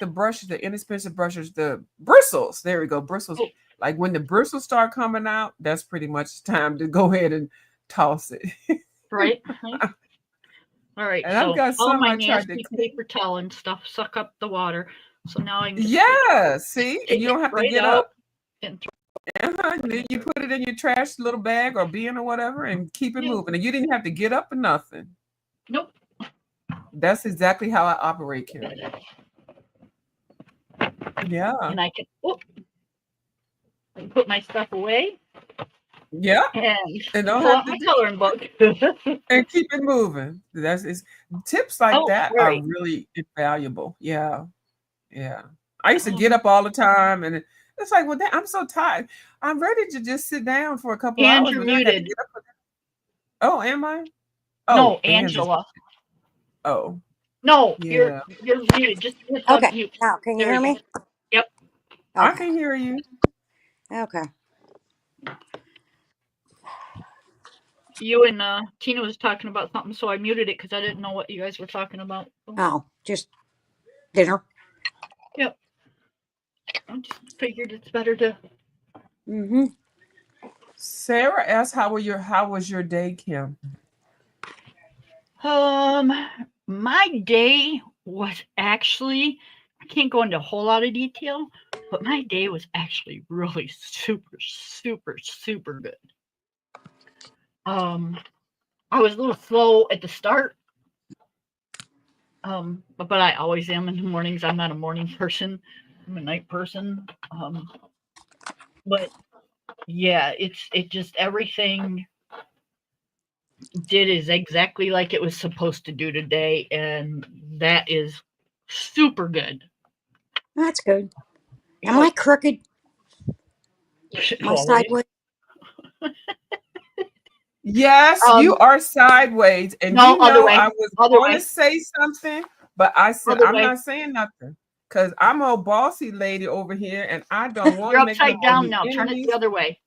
brushes, the inexpensive brushes, the bristles. There we go, bristles. Oh. Like when the bristles start coming out, that's pretty much time to go ahead and toss it. Right. All right. And I've got some all my nasty paper towel and stuff suck up the water. So now I can just Yeah, see, pick you don't it have to right get out up. and Then you put it in your trash little bag or bin or whatever and keep it Yeah. moving. And you didn't have to get up or nothing. nope. That's exactly how I operate, Kim. Yeah. And I can put my stuff away Yeah. and don't pull have out to my do- coloring book. And keep it moving. Tips like Oh, that right. are really invaluable. Yeah. Yeah. I used to get Um, up all the time and it's like, well, I'm so tired. I'm ready to just sit down for a couple And hours, you're but then I got to muted. get up. Oh, am I? No, Anne's is- Angela. Oh, No, yeah. you're muted. Just hit Okay. unmute. Now, can you There hear you me? Yep. I Okay. can hear you. Okay. You and Tina was talking about something, so I muted it because I didn't know what you guys were talking about. Oh, just dinner. Yep. I just figured it's better to. Mm-hmm. Sarah asked, how was your day, Kim? My day was actually, I can't go into a whole lot of detail, but my day was actually really super, super, super good. I was a little slow at the start. But I always am in the mornings. I'm not a morning person. I'm a night person. But yeah, it just everything did is exactly like it was supposed to do today, and that is super good. That's good. Am I crooked? Am I Always. sideways? Yes, you are sideways, and No, you know other way. I was Other going way. to say something, but I said Other I'm way. not saying nothing because I'm a bossy lady over here, and I don't want You're to make no upside more down now. Turn it enemies. the other way.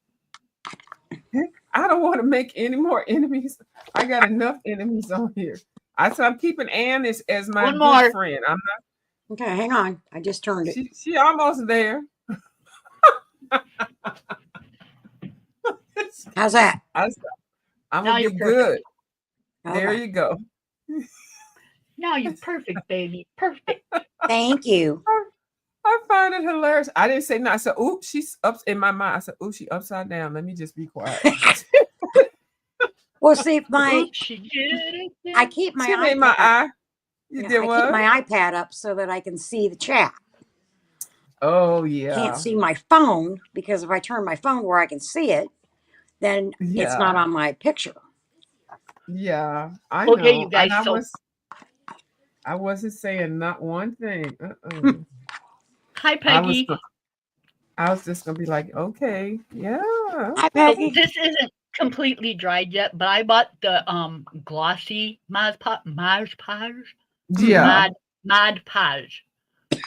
I don't want to make any more enemies. I got enough enemies on here. I'm keeping Ann as my One good more. friend. I'm Okay, hang on. I just turned not. it. She almost there. How's that? I'm Now gonna you're be perfect. good. There Okay. you go. Now you're perfect, baby. Perfect. Thank you. I find it hilarious. I didn't say no. I said, "Ooh, she's up in my mind." I said, "Ooh, she upside down. Let me just be quiet." Well, see, Oops, she did it. I keep my She made my iPad. eye. You Yeah, did I what? keep my iPad up so that I can see the chat. Oh yeah. Can't see my phone because if I turn my phone where I can see it, then it's not Yeah. on my picture. Yeah, I Okay, know. you guys. And So I wasn't saying not one thing. hi, I was Peggy. I was just gonna be like, okay, yeah. Hi, So Peggy. this isn't completely dried yet, but I bought the glossy Mod Podge. Yeah. Mod Podge.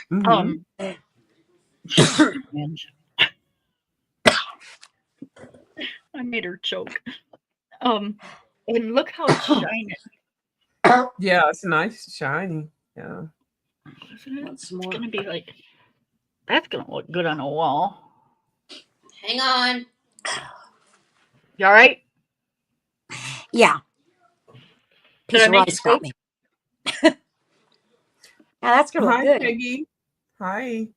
Mhm. I made her choke. And look how it's shining. Yeah, it's nice, shiny. Yeah. Isn't it? Once It's more. gonna be like that's gonna look good on a wall. Hang on. You all right? Yeah. Did Piece I of make rice you got choke? me. Yeah, that's gonna look Hi, good. Peggy. Hi.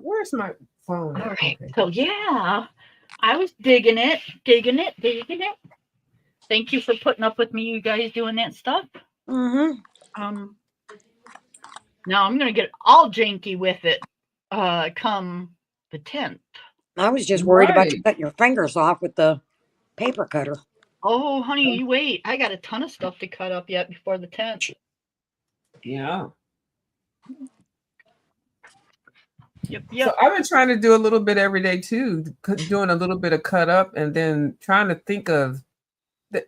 Where's my phone? All right. Okay. So yeah, I was digging it. Thank you for putting up with me, you guys doing that stuff. Mm-hmm. Now I'm gonna get all janky with it. Come the 10th. I was just worried about you Right. cutting your fingers off with the paper cutter. Oh, honey, you wait. I got a ton of stuff to cut up yet before the 10th. Yeah. Yep. So I've been trying to do a little bit every day too, doing a little bit of cut up and then trying to think of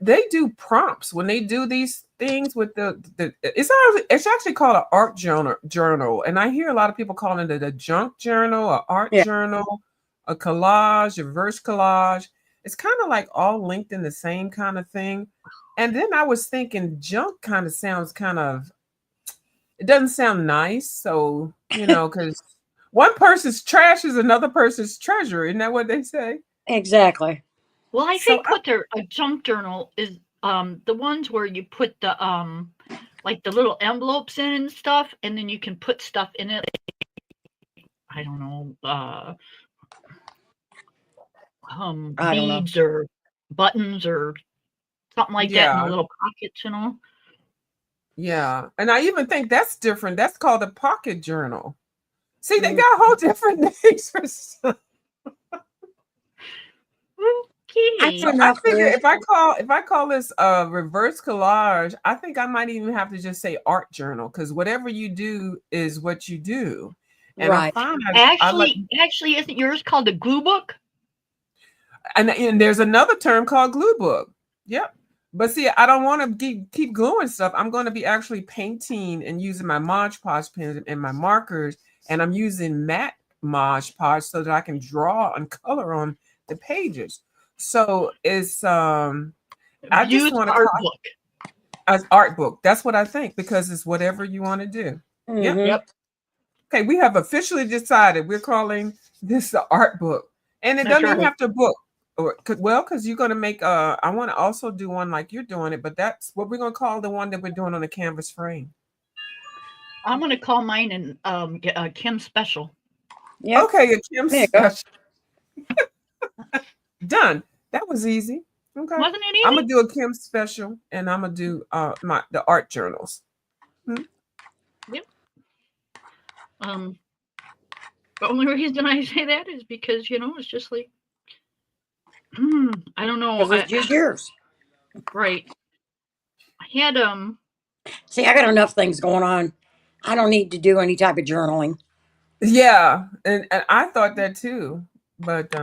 they do prompts when they do these things with it's actually called an art journal, and I hear a lot of people calling it a junk journal, a art journal, a collage, a verse collage. It's kind of like all linked in the same kind of thing. And then I was thinking junk kind of sounds it doesn't sound nice. So, because one person's trash is another person's treasure. Isn't that what they say? Exactly. Well, I think a junk journal is the ones where you put the like the little envelopes in and stuff, and then you can put stuff in it. I don't know, I don't know. beads or buttons or something like that in the Yeah. little pockets, you know. Yeah. And I even think that's different. That's called a pocket journal. See, they Mm. got whole different names for stuff. That's Okay. I enough. figure Liz. if I call this reverse collage, I think I might even have to just say art journal, because whatever you do is what you do. And I Right. find I like, Actually, isn't yours called a glue book? and there's another term called glue book. Yep. But see, I don't want to keep gluing stuff. I'm going to be actually painting and using my Mod Podge pens and my markers, and I'm using matte Mod Podge so that I can draw and color on the pages. So it's I just Use want to art call book. as art book. That's what I think, because it's whatever you want to do. Yep. Mhm. Yep. Okay, we have officially decided we're calling this the art book, and it That's doesn't even right. have to book. Or because you're going to make I want to also do one like you're doing it, but that's what we're going to call the one that we're doing on the canvas frame. I'm going to call mine Kim Special. Yep. Okay, a Kim There you go. special. Done. That was easy. Okay, Wasn't it I'm easy? gonna do a Kim special, and I'm gonna do the art journals. The only reason I say that is because, it's just like, I don't know. Because it's just yours. Right. I had See, I got enough things going on. I don't need to do any type of journaling. Yeah, and I thought that too, but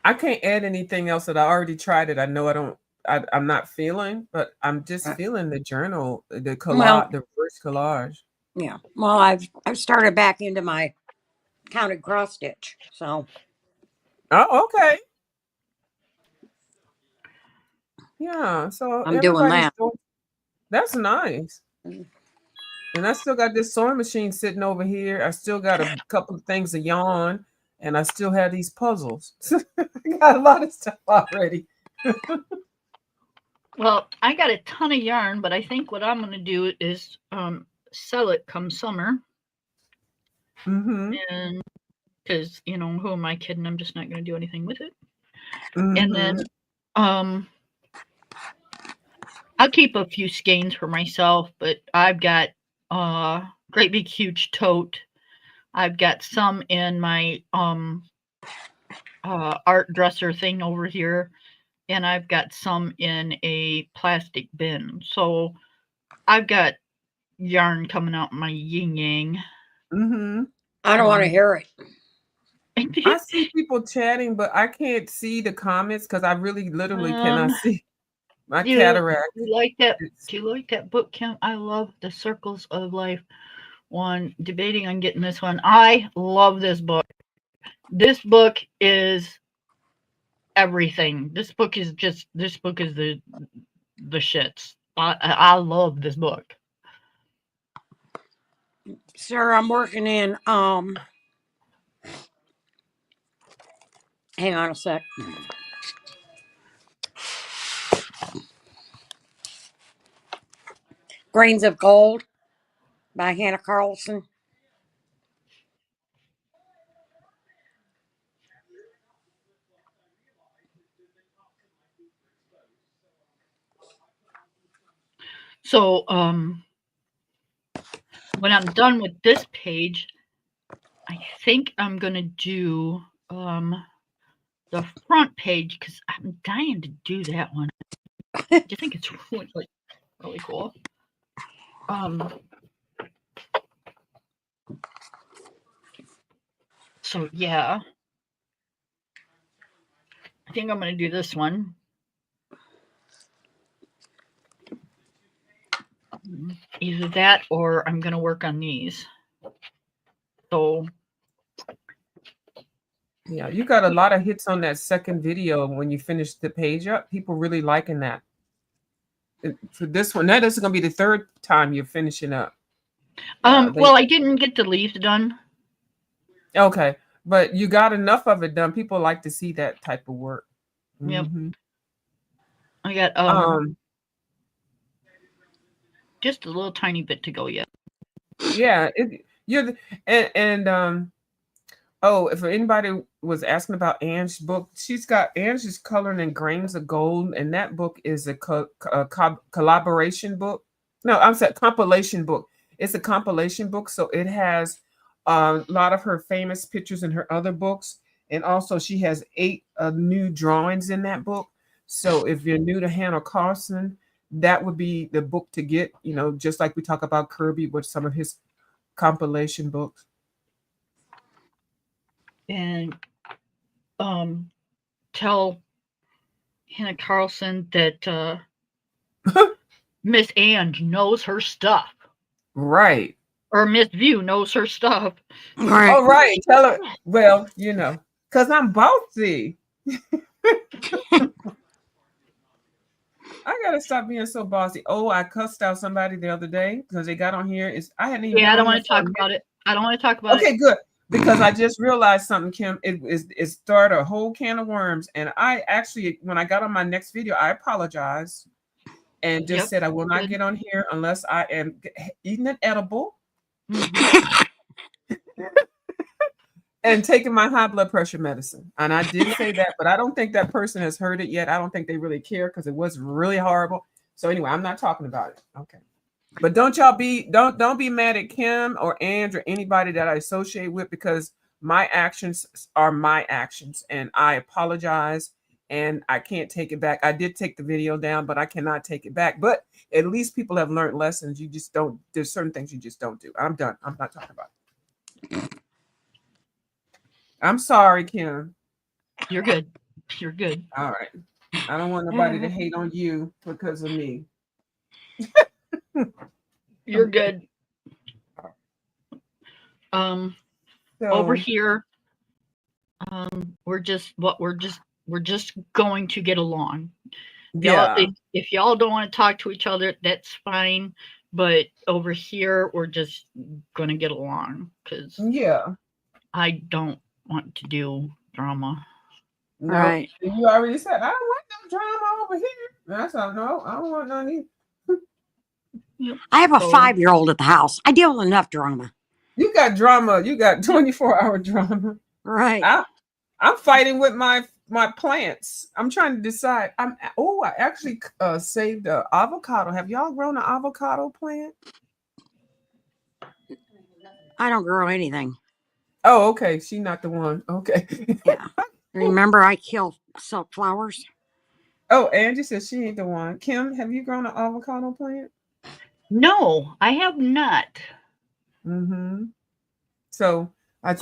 I can't add anything else that I already tried it. I know I'm not feeling, but I'm just Right. feeling the journal, the Well, collage, the reverse collage. yeah. Well, I've started back into my counted cross stitch. So Oh, okay. Yeah, so I'm doing everybody's that. doing, that's nice. Mhm. And I still got this sewing machine sitting over here. I still got a couple of things to yarn, and I still have these puzzles. I got a lot of stuff already. well, I got a ton of yarn, but I think what I'm going to do is sell it come summer. Mm-hmm. And because, who am I kidding? I'm just not going to do anything with it. Mm-hmm. And then I'll keep a few skeins for myself, but I've got great big huge tote. I've got some in my art dresser thing over here, and I've got some in a plastic bin. So I've got yarn coming out my yin yang. Mm-hmm. I don't want to hear it. I see people chatting, but I can't see the comments because I really literally cannot see my cataract. Do you like that? It's- Do you like that book, Kim? I love the Circles of Life one. Debating on getting this one. I love this book. This book is everything. This book is the shits. I love this book. Sir, I'm working in hang on a sec. Grains of Gold by Hannah Carlson. So when I'm done with this page, I think I'm gonna do the front page because I'm dying to do that one. I just think it's really cool. So yeah, I think I'm gonna do this one. Either that or I'm gonna work on these. So yeah, you got a lot of hits on that second video when you finish the page up. People really liking that. For this one, that is going to be the third time you're finishing up. well, I didn't get the leaves done. Okay, but you got enough of it done. People like to see that type of work. Yep. Mhm. I got just a little tiny bit to go yet. Yeah, oh, if anybody was asking about Anne's book, Anne's is Coloring in Grains of Gold, and that book is a collaboration book. No, I'm sorry, compilation book. It's a compilation book, so it has a lot of her famous pictures in her other books, and also she has 8 new drawings in that book. So if you're new to Hannah Carlson, that would be the book to get. You know, just like we talk about Kirby with some of his compilation books. And tell Hannah Carlson that Miss Anne knows her stuff. Right. Or Miss View knows her stuff. Right. Oh, right. Tell her. Well, you know, because I'm bossy. I gotta stop being so bossy. Oh, I cussed out somebody the other day because they got on here. I hadn't even. Yeah, I don't want to talk about it. I don't want to talk about it. Okay, good. Because I just realized something, Kim. It started a whole can of worms, and I actually, when I got on my next video, I apologized and just said I will not get on here unless I am eating an edible and taking my high blood pressure medicine. And I did say that, but I don't think that person has heard it yet. I don't think they really care because it was really horrible. So anyway, I'm not talking about it. Okay. But don't be mad at Kim or Ange or anybody that I associate with, because my actions are my actions, and I apologize, and I can't take it back. I did take the video down, but I cannot take it back. But at least people have learned lessons. You just don't. There's certain things you just don't do. I'm done. I'm not talking about it. I'm sorry, Kim. You're good. You're good. All right. I don't want nobody to hate on you because of me. You're good. Over here, we're just going to get along. Yeah. If y'all don't want to talk to each other, that's fine. But over here, we're just gonna get along because I don't want to do drama. No, Right. You already said I don't want no drama over here. That's all. No, I don't want none either. I have a 5-year-old at the house. I deal with enough drama. You got drama. You got 24-hour drama. Right. I'm fighting with my plants. I'm trying to decide. I actually saved an avocado. Have y'all grown an avocado plant? I don't grow anything. Oh, okay. She's not the one. Okay. Yeah. Remember, I kill silk flowers. Oh, Angie says she ain't the one. Kim, have you grown an avocado plant? No, I have not. Mm-hmm. So I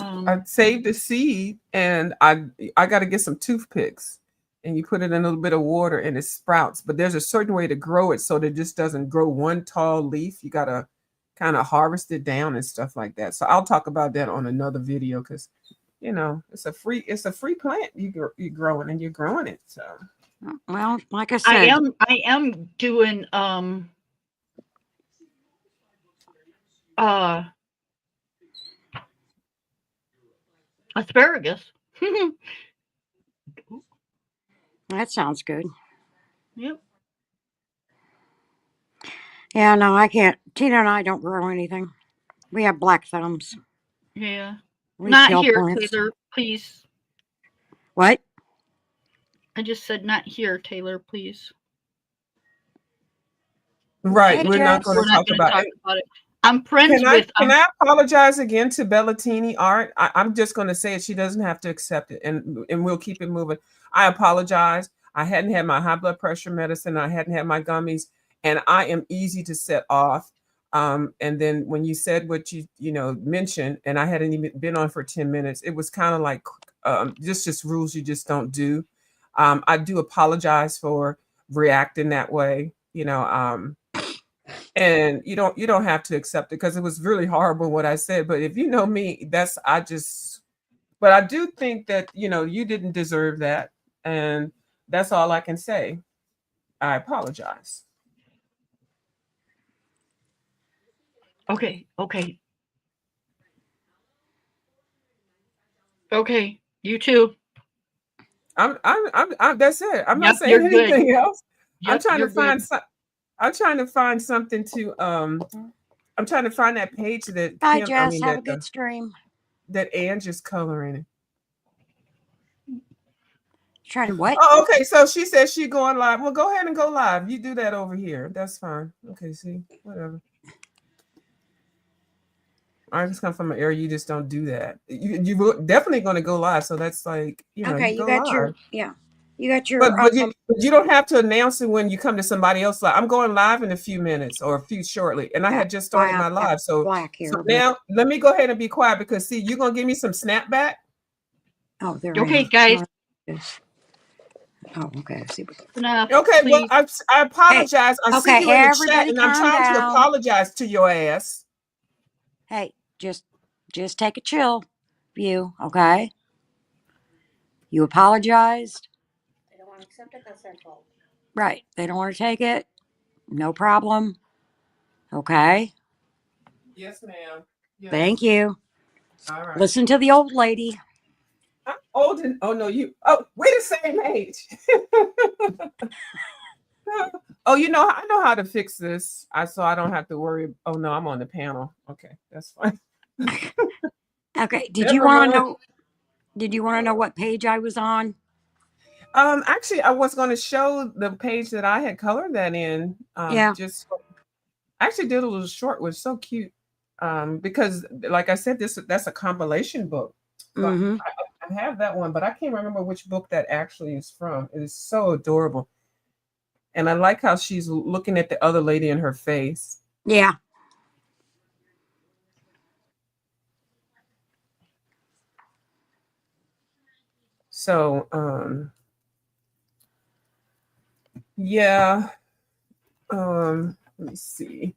saved the seed, and I got to get some toothpicks, and you put it in a little bit of water and it sprouts. But there's a certain way to grow it so that it just doesn't grow one tall leaf. You got to kind of harvest it down and stuff like that. So I'll talk about that on another video because, you know, it's a free plant you're growing, and you're growing it. So, well, like I said, I am doing asparagus. that sounds good. Yep. Yeah, no, I can't. Tina and I don't grow anything. We have black thumbs. Yeah. We Not kill here, plants. Taylor, please. What? I just said not here, Taylor, please. right, Hey, we're not Jess. going We're to not talk going to about talk it. about it. I'm friends with. Can I apologize again to Bellatini Art? I'm just going to say it. She doesn't have to accept it, and we'll keep it moving. I apologize. I hadn't had my high blood pressure medicine. I hadn't had my gummies, and I am easy to set off. And then when you said what you mentioned, and I hadn't even been on for 10 minutes, it was kind of like just rules you just don't do. I do apologize for reacting that way. And you don't have to accept it because it was really horrible what I said. But if you know me, but I do think that, you didn't deserve that. And that's all I can say. I apologize. Okay. You too. I'm that's it. I'm not Yep, saying you're good. anything else. Yep, I'm trying to you're find good. some. I'm trying to find something to I'm trying to find that page that Bye, Kim I Jess. mean Have a that good stream. that Angie's coloring. Trying what? Oh, okay. So she says she going live. Well, go ahead and go live. You do that over here. That's fine. Okay, see, whatever. I just come from an area you just don't do that. You definitely going to go live. So that's like Okay, you you go got your live. you got your But you don't have to announce it when you come to somebody else live. I'm going live in a few minutes or a few shortly, and I had just why started I my have live. So black here. but- now let me go ahead and be quiet because see, you're gonna give me some snapback. Oh, there. Okay, I guys. am. Oh, okay. I see. Enough. Okay, well, Please. I apologize. I okay, see you in the chat, everybody and I'm calm trying to down. apologize to your ass. Hey, just take a chill view, okay? You apologized. They don't want to accept it. That's their fault. Right. They don't want to take it. No problem. Okay. Yes, ma'am. Yes. Thank you. All right. Listen to the old lady. I'm old and oh no, you. Oh, we're the same age. Oh, I know how to fix this. So I don't have to worry. Oh no, I'm on the panel. Okay, that's fine. Okay. Did Never you want to mind. know? Did you want to know what page I was on? Actually, I was going to show the page that I had colored that in. Yeah. Just I actually did a little short. It was so cute. Because like I said, that's a compilation book. So Mm-hmm. I have that one, but I can't remember which book that actually is from. It is so adorable. And I like how she's looking at the other lady in her face. Yeah. So, yeah. Let me see.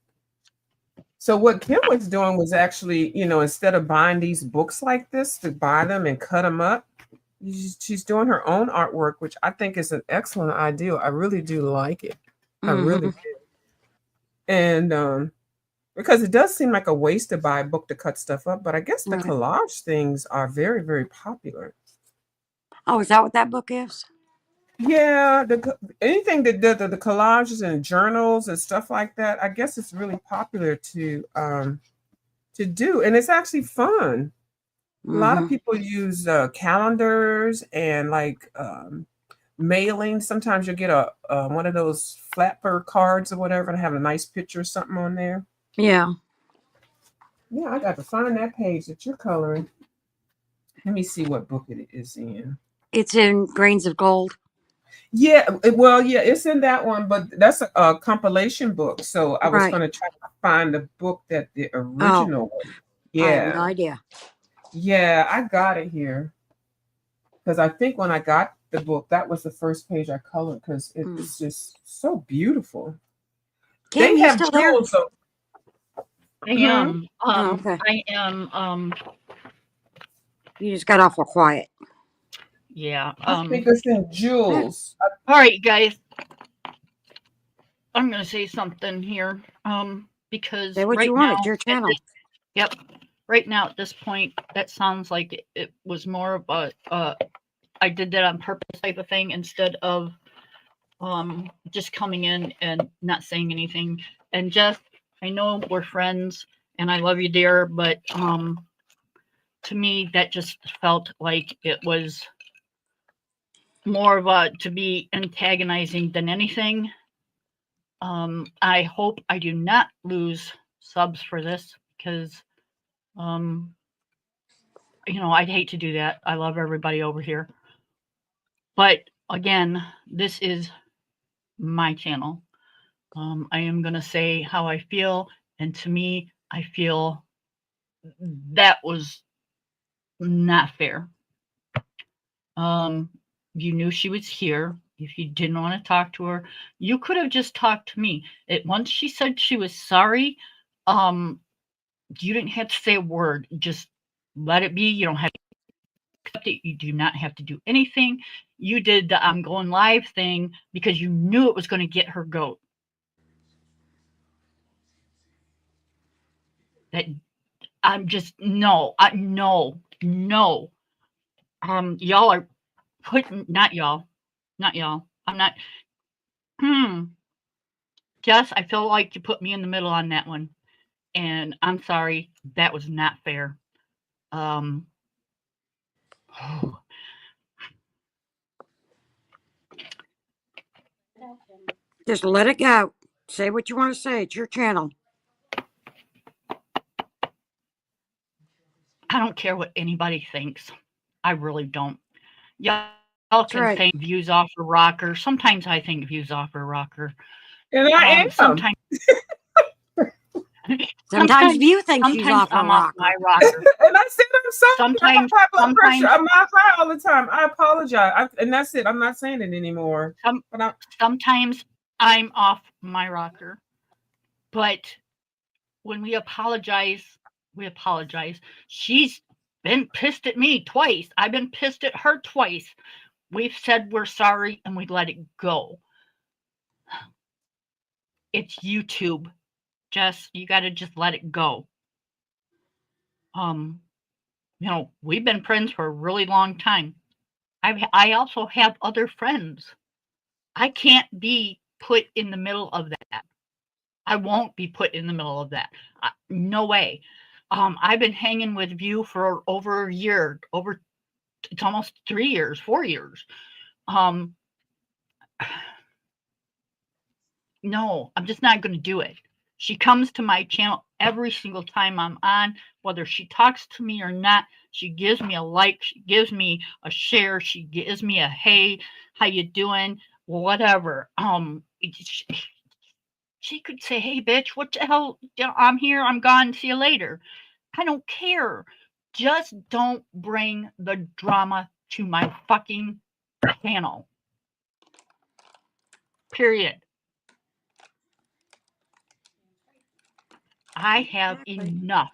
So what Kim was doing was actually, instead of buying these books like this to buy them and cut them up, she's doing her own artwork, which I think is an excellent idea. I really do like it. I really Mm-hmm. do. And because it does seem like a waste to buy a book to cut stuff up, but I guess the Okay. collage things are very, very popular. Oh, is that what that book is? Yeah, anything that the collages and journals and stuff like that, I guess it's really popular to do, and it's actually fun. A lot of Mm-hmm. people use calendars and like mailing. Sometimes you'll get a one of those flapper cards or whatever and have a nice picture or something on there. Yeah. Yeah, I got to find that page that you're coloring. Let me see what book it is in. It's in Grains of Gold. Yeah, it's in that one, but that's a compilation book. So I was Right. going to try to find the book that the Oh, original was. I have no Yeah, idea. yeah, I got it here because I think when I got the book, that was the first page I colored because it's just so beautiful. Kim, They you have still there? jewels. So I am. Oh, okay. I am. You just got awful quiet. Yeah. I think it's in jewels. All right, guys. I'm gonna say something here. Because Say what right you want. now, It's your channel. yep. Right now, at this point, that sounds like it was more of a I did that on purpose type of thing instead of just coming in and not saying anything. And Jeff, I know we're friends and I love you, dear, but to me that just felt like it was more of a to be antagonizing than anything. I hope I do not lose subs for this because I'd hate to do that. I love everybody over here. But again, this is my channel. I am going to say how I feel. And to me, I feel that was not fair. You knew she was here. If you didn't want to talk to her, you could have just talked to me. Once she said she was sorry, you didn't have to say a word. Just let it be. You don't have to accept it. You do not have to do anything. You did the I'm going live thing because you knew it was going to get her goat. That I'm just no. Y'all are putting not y'all. I'm not. Jess, I feel like you put me in the middle on that one. And I'm sorry, that was not fair. Oh, Just let it go. Say what you want to say. It's your channel. I don't care what anybody thinks. I really don't. Y'all can right. think views off a rocker. Sometimes I think views off a rocker. And I am. Sometimes Sometimes View thinks she's sometimes off her I'm off rocker. my rocker. And I said I'm sorry. Sometimes- I have high blood pressure. sometimes- I'm not high all the time. I apologize. And that's it. I'm not saying it anymore. But I'm, Sometimes I'm off my rocker. But when we apologize, we apologize. She's been pissed at me twice. I've been pissed at her twice. We've said we're sorry and we let it go. It's YouTube. Jess, you got to just let it go. You know, we've been friends for a really long time. I also have other friends. I can't be put in the middle of that. I won't be put in the middle of that. No way. I've been hanging with View for over a year, it's almost 3 years, 4 years. No, I'm just not going to do it. She comes to my channel every single time I'm on, whether she talks to me or not. She gives me a like, she gives me a share, she gives me a hey, how you doing, whatever. She could say, hey bitch, what the hell, I'm here, I'm gone, see you later. I don't care. Just don't bring the drama to my fucking channel. Period. I have enough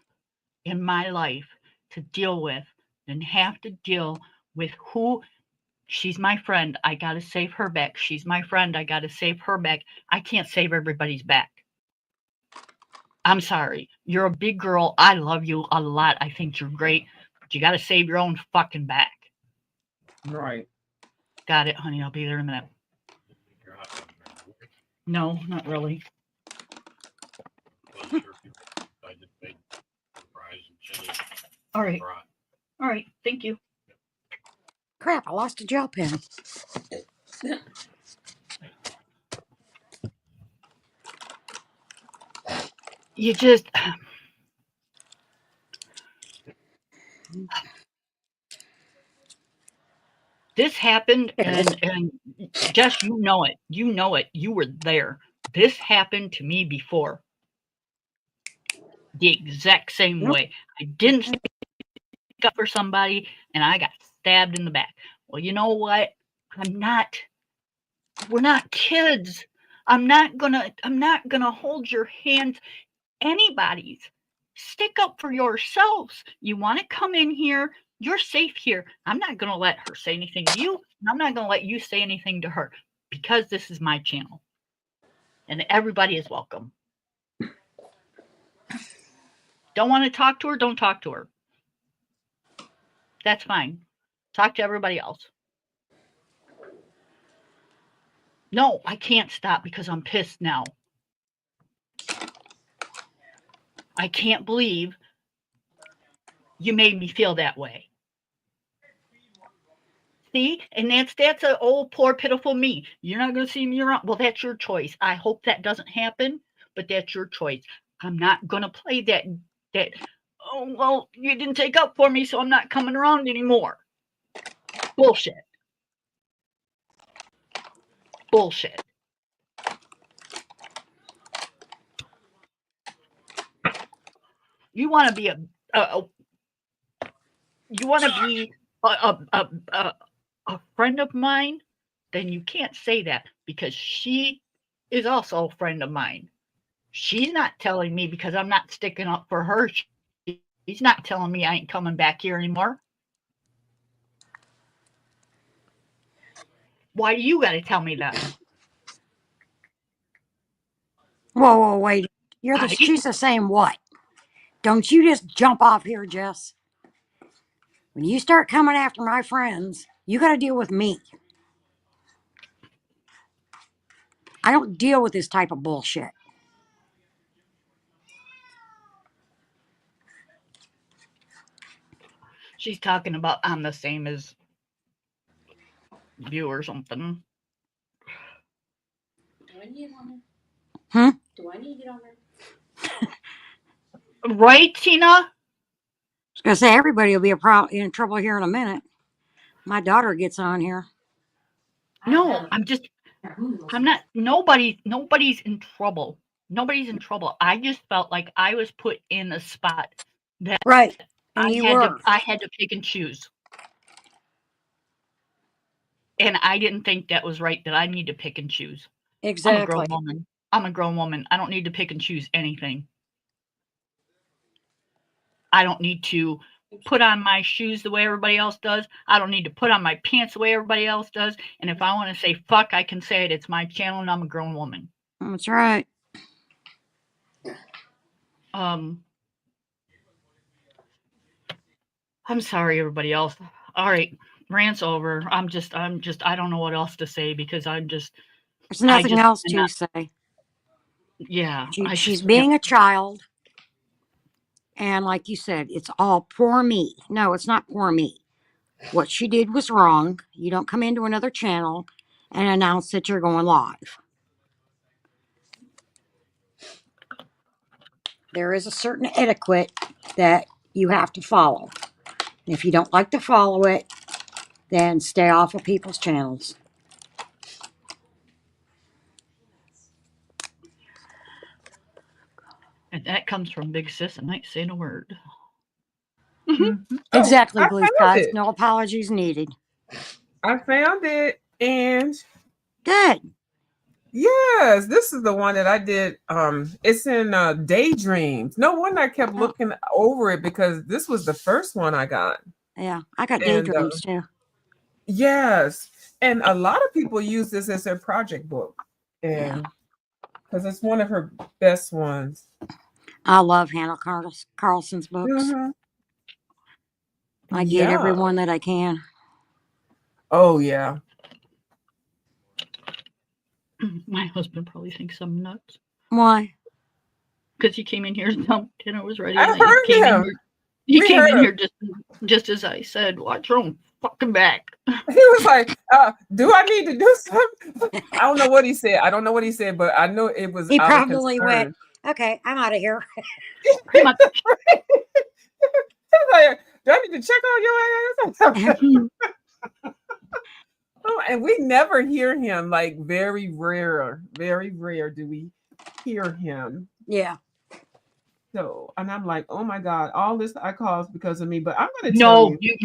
in my life to deal with than have to deal with who. She's my friend. I got to save her back. She's my friend. I got to save her back. I can't save everybody's back. I'm sorry. You're a big girl. I love you a lot. I think you're great. But you got to save your own fucking back. right. Got it, honey. I'll be there in a minute. No, not really. All right. All right. Thank you. Crap, I lost a gel pen. You just. This happened, and Jess, you know it. You know it. You were there. This happened to me before. The exact same way. I didn't stick up for somebody, and I got stabbed in the back. Well, you know what? We're not kids. I'm not gonna hold your hands, anybody's. Stick up for yourselves. You want to come in here, you're safe here. I'm not going to let her say anything to you. I'm not going to let you say anything to her because this is my channel. And everybody is welcome. Don't want to talk to her? Don't talk to her. That's fine. Talk to everybody else. No, I can't stop because I'm pissed now. I can't believe you made me feel that way. See, and that's an old, poor, pitiful me. You're not going to see me around. Well, that's your choice. I hope that doesn't happen, but that's your choice. I'm not going to play that, oh, well, you didn't take up for me, so I'm not coming around anymore. Bullshit. Bullshit. You want to be a friend of mine, then you can't say that because she is also a friend of mine. She's not telling me because I'm not sticking up for her. She's not telling me I ain't coming back here anymore. Why do you got to tell me that? Whoa, wait. She's the same what? Don't you just jump off here, Jess. When you start coming after my friends, you got to deal with me. I don't deal with this type of bullshit. She's talking about I'm the same as you or something. Do I need one? Hmm? Do I need to get on there? Right, Tina? I was gonna say everybody will be in trouble here in a minute. My daughter gets on here. No, I'm not. Nobody's in trouble. Nobody's in trouble. I just felt like I was put in a spot that Right. And you were. I had to pick and choose. And I didn't think that was right, that I need to pick and choose. I'm a Exactly. grown woman. I'm a grown woman. I don't need to pick and choose anything. I don't need to put on my shoes the way everybody else does. I don't need to put on my pants the way everybody else does. And if I want to say fuck, I can say it. It's my channel and I'm a grown woman. That's right. I'm sorry, everybody else. All right, rant's over. I don't know what else to say because There's nothing else to say. Yeah. She's being a child. And like you said, it's all poor me. No, it's not poor me. What she did was wrong. You don't come into another channel and announce that you're going live. There is a certain etiquette that you have to follow. And if you don't like to follow it, then stay off of people's channels. And that comes from Big Sis and I ain't saying a word. Exactly, I Blue found Skies. it. No apologies needed. I found it, and Good. yes, this is the one that I did. It's in Daydreams. No wonder I kept looking over it because this was the first one I got. Yeah, I got And, daydreams too. Yes, and a lot of people use this as their project book, Yeah. and because it's one of her best ones. I love Hannah Carlson's books. Mhm. I get every Yeah. one that I can. Oh yeah. My husband probably thinks I'm nuts Why? because he came in here and dinner was ready. I and then heard he came in him. here- He We came in heard here just as I said, watch your own fucking back. He was like, "Do I need to do something?" I don't know what he said. But I know it was. He out of probably went, concern. okay, I'm out of here. Pretty much. He's like, "Do I need to check on your ass?" Oh, and we never hear him. Like very rare do we hear him. Yeah. So, and I'm like, oh my God, all this I caused because of me. But I'm going to tell you.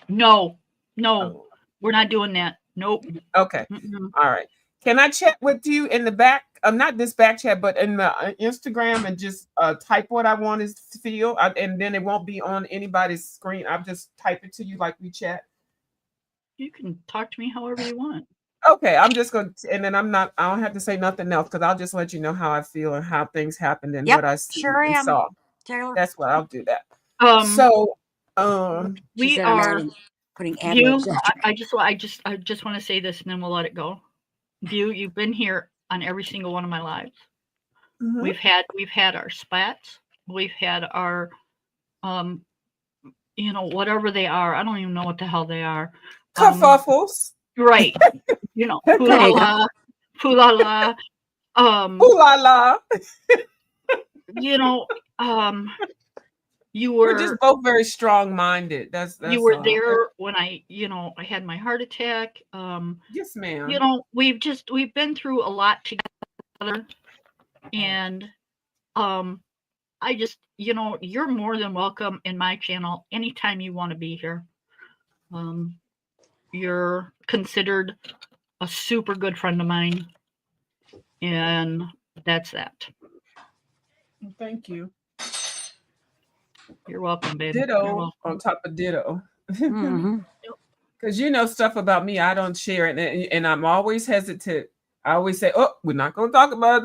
No. Oh, We're not doing that. Nope. okay. Mm-mm. All right. Can I chat with you in the back? Not this back chat, but in the Instagram and just type what I want to feel. And then it won't be on anybody's screen. I'll just type it to you like we chat. You can talk to me however you want. Okay. I'm just going to, and then I don't have to say nothing else because I'll just let you know how I feel and how things happened and Yep, what I see sure and am. saw. Taylor. That's what I'll do that. So She we said I'm are adding- putting View. ad-libs after. I just want to say this and then we'll let it go. View, you've been here on every single one of my lives. Mhm. We've had our spats. We've had our whatever they are. I don't even know what the hell they are. Kerfuffles. Right. Foo-la-la. Foo-la-la. Ooh la la. You We're just were both very strong-minded. That's you were all. there when I had my heart attack. Yes, ma'am. We've been through a lot together, and I just you're more than welcome in my channel anytime you want to be here. You're considered a super good friend of mine, and that's that. Thank you. You're welcome, baby. You're Ditto welcome. on top of ditto. Mhm. Because you know stuff about me, I don't share it, and I'm always hesitant. I always say, "Oh, we're not going to talk about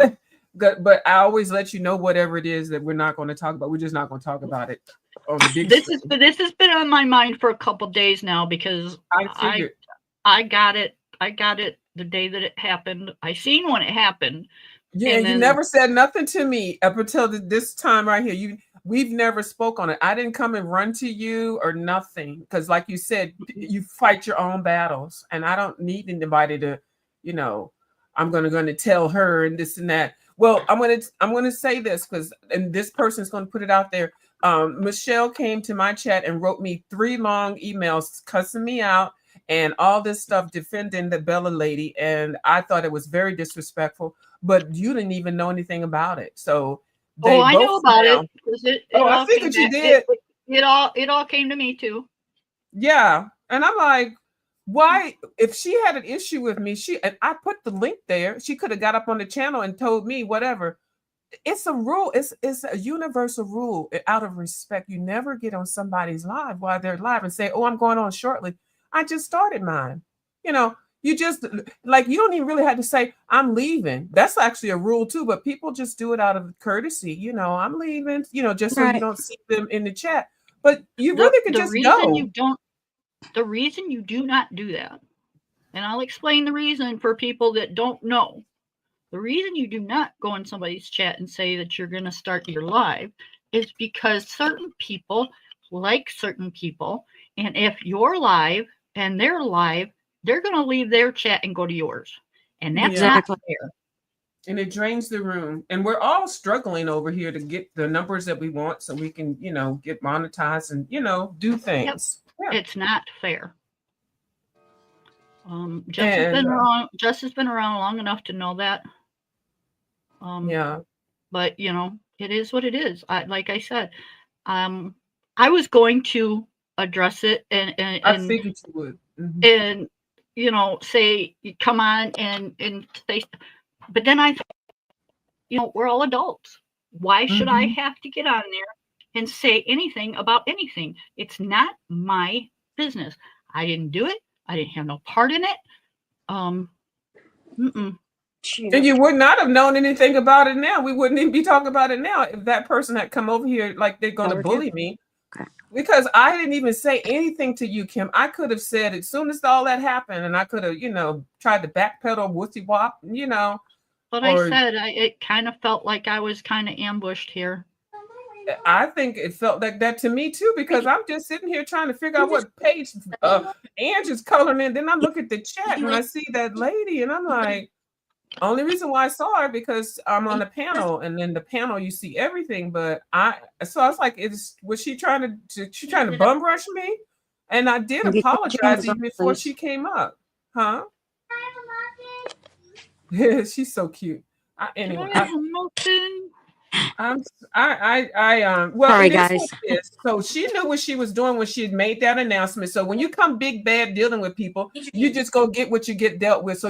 that," but I always let you know whatever it is that we're not going to talk about. We're just not going to talk about it on the big This screen. this has been on my mind for a couple days now because I figured. I got it the day that it happened. I seen when it happened. Yeah, And you then- never said nothing to me up until this time right here. We've never spoke on it. I didn't come and run to you or nothing because, like you said, you fight your own battles, and I don't need anybody to, I'm gonna tell her and this and that. Well, I'm gonna say this because, and this person's gonna put it out there. Michelle came to my chat and wrote me 3 long emails cussing me out and all this stuff defending the Bella lady, and I thought it was very disrespectful. But you didn't even know anything about it, so. I know about it. I figured you did. It all came to me too. Yeah, and I'm like, why? If she had an issue with me, and I put the link there. She could have got up on the channel and told me whatever. It's a rule. It's a universal rule. Out of respect, you never get on somebody's live while they're live and say, "Oh, I'm going on shortly." I just started mine. You just you don't even really have to say I'm leaving. That's actually a rule too, but people just do it out of courtessy. I'm leaving, just so you don't see them in the chat. But you really could just go. The reason you do not do that, and I'll explain the reason for people that don't know. The reason you do not go in somebody's chat and say that you're going to start your live is because certain people like certain people, and if you're live and they're live, they're going to leave their chat and go to yours. And that's not fair. And it drains the room. And we're all struggling over here to get the numbers that we want so we can, get monetized and, do things. Yep. Yeah. It's not fair. Jess has been around long enough to know that. Yeah. But, it is what it is. Like I said, I was going to address it and I figured you would. Mm-hmm. And say, come on and say, but then I thought, we're all adults. Why should I have to get on there and say anything about anything? It's not my business. I didn't do it. I didn't have no part in it. And you would not have known anything about it now. We wouldn't even be talking about it now if that person had come over here like they're going to bully me. Okay. Because I didn't even say anything to you, Kim. I could have said as soon as all that happened, and I could have, tried to backpedal wussy wop, But I said it kind of felt like I was kind of ambushed here. I think it felt like that to me too, because I'm just sitting here trying to figure out what page Angie's coloring in. Then I look at the chat and I see that lady, and I'm like, only reason why I saw her because I'm on the panel, and then the panel you see everything. But I was like, was she trying to bum rush me? And I did apologize even before she came up, huh? She's so cute. Anyway. Sorry, guys. So she knew what she was doing when she had made that announcement. So when you come big bad dealing with people, you just go get what you get dealt with. So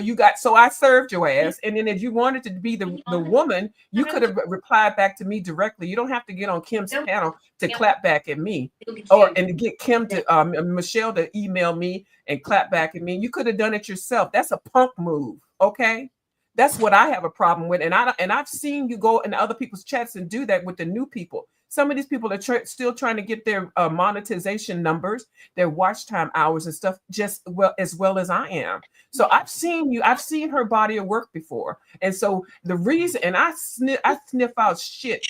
I served your ass. And then if you wanted to be the woman, you could have replied back to me directly. You don't have to get on Kim's panel to clap back at me and to get Kim to Michelle to email me and clap back at me. You could have done it yourself. That's a punk move. Okay. That's what I have a problem with. And I've seen you go into other people's chats and do that with the new people. Some of these people are still trying to get their monetization numbers, their watch time hours and stuff just as well as I am. So I've seen her body of work before. And so the reason, and I sniff out shit.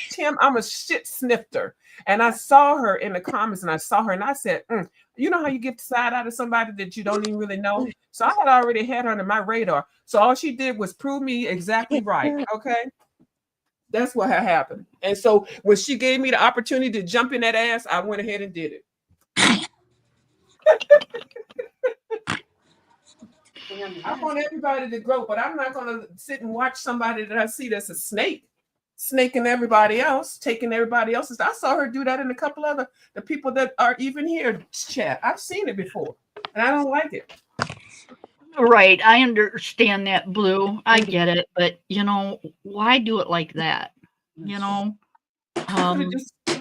Tim, I'm a shit snifter. And I saw her in the comments and I saw her and I said, you know how you get side out of somebody that you don't even really know? So I had already had her under my radar. So all she did was prove me exactly right. Okay. That's what had happened. And so when she gave me the opportunity to jump in that ass, I went ahead and did it. I want everybody to grow, but I'm not going to sit and watch somebody that I see that's a snaking everybody else, taking everybody else's. I saw her do that in a couple of the people that are even here chat. I've seen it before, and I don't like it. Right. I understand that, Blue. I get it. But, why do it like that?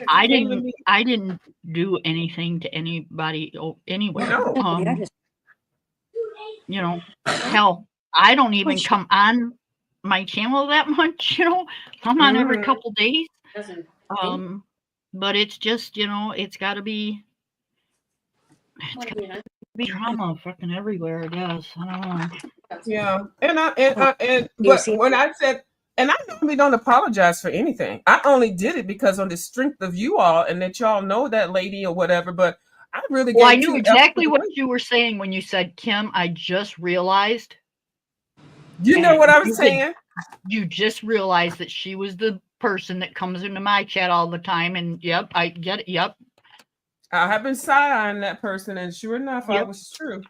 I didn't do anything to anybody anyway. Hell, I don't even come on my channel that much, I'm on every couple days. But it's just, it's got to be Be drama fucking everywhere, I guess. I don't know. Yeah, You but see, when I said, and I normally don't apologize for anything. I only did it because on the strength of you all, and that y'all know that lady or whatever. But I really Well, I gave knew two F's exactly for the what way. you were saying when you said, Kim, I just realized. You know And what I was you had saying? you just realized that she was the person that comes into my chat all the time. And yep, I get it. Yep. I have been side-eyeing that person, and sure enough, I Yep. was true.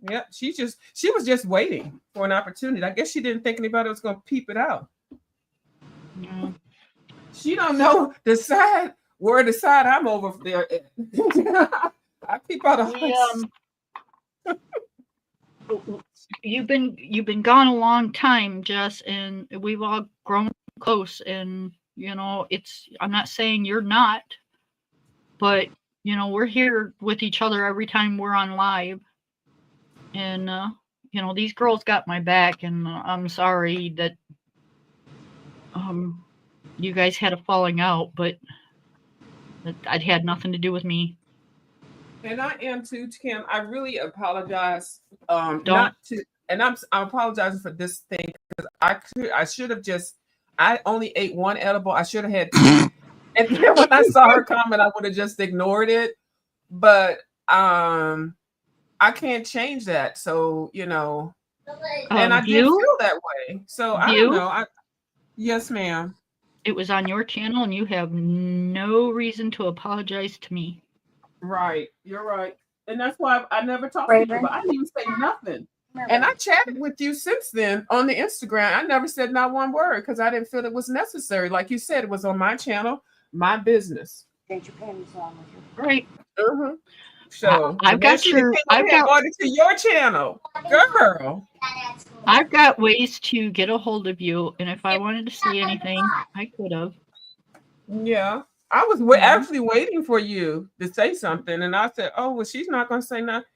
Yep, she was just waiting for an opportunity. I guess she didn't think anybody was going to peep it out. Yeah. She don't know the side where the side I'm over there. I peep out of We you've been gone a long time, Jess, and we've all grown close. And I'm not saying you're not, but we're here with each other every time we're on live. And these girls got my back, and I'm sorry that you guys had a falling out, but it had nothing to do with me. And I am too, Kim. I really apologize. Don't. Not to, and I'm apologizing for this thing because I should have just. I only ate one edible. I should have had two. And then when I saw her comment, I would have just ignored it. But I can't change that. So and I did feel that way. So I don't know. Yes, ma'am. It was on your channel, and you have no reason to apologize to me. Right, you're right, and that's why I never talked to you. But I didn't even say nothing. And I chatted with you since then on the Instagram. I never said not one word because I didn't feel it was necessary. Like you said, it was on my channel, my business. Right. Mm-hmm. So I've got brought it to your channel, girl. I've got ways to get a hold of you, and if I wanted to say anything, I could have. Yeah, I was actually waiting for you to say something, and I said, "Oh, well, she's not going to say nothing."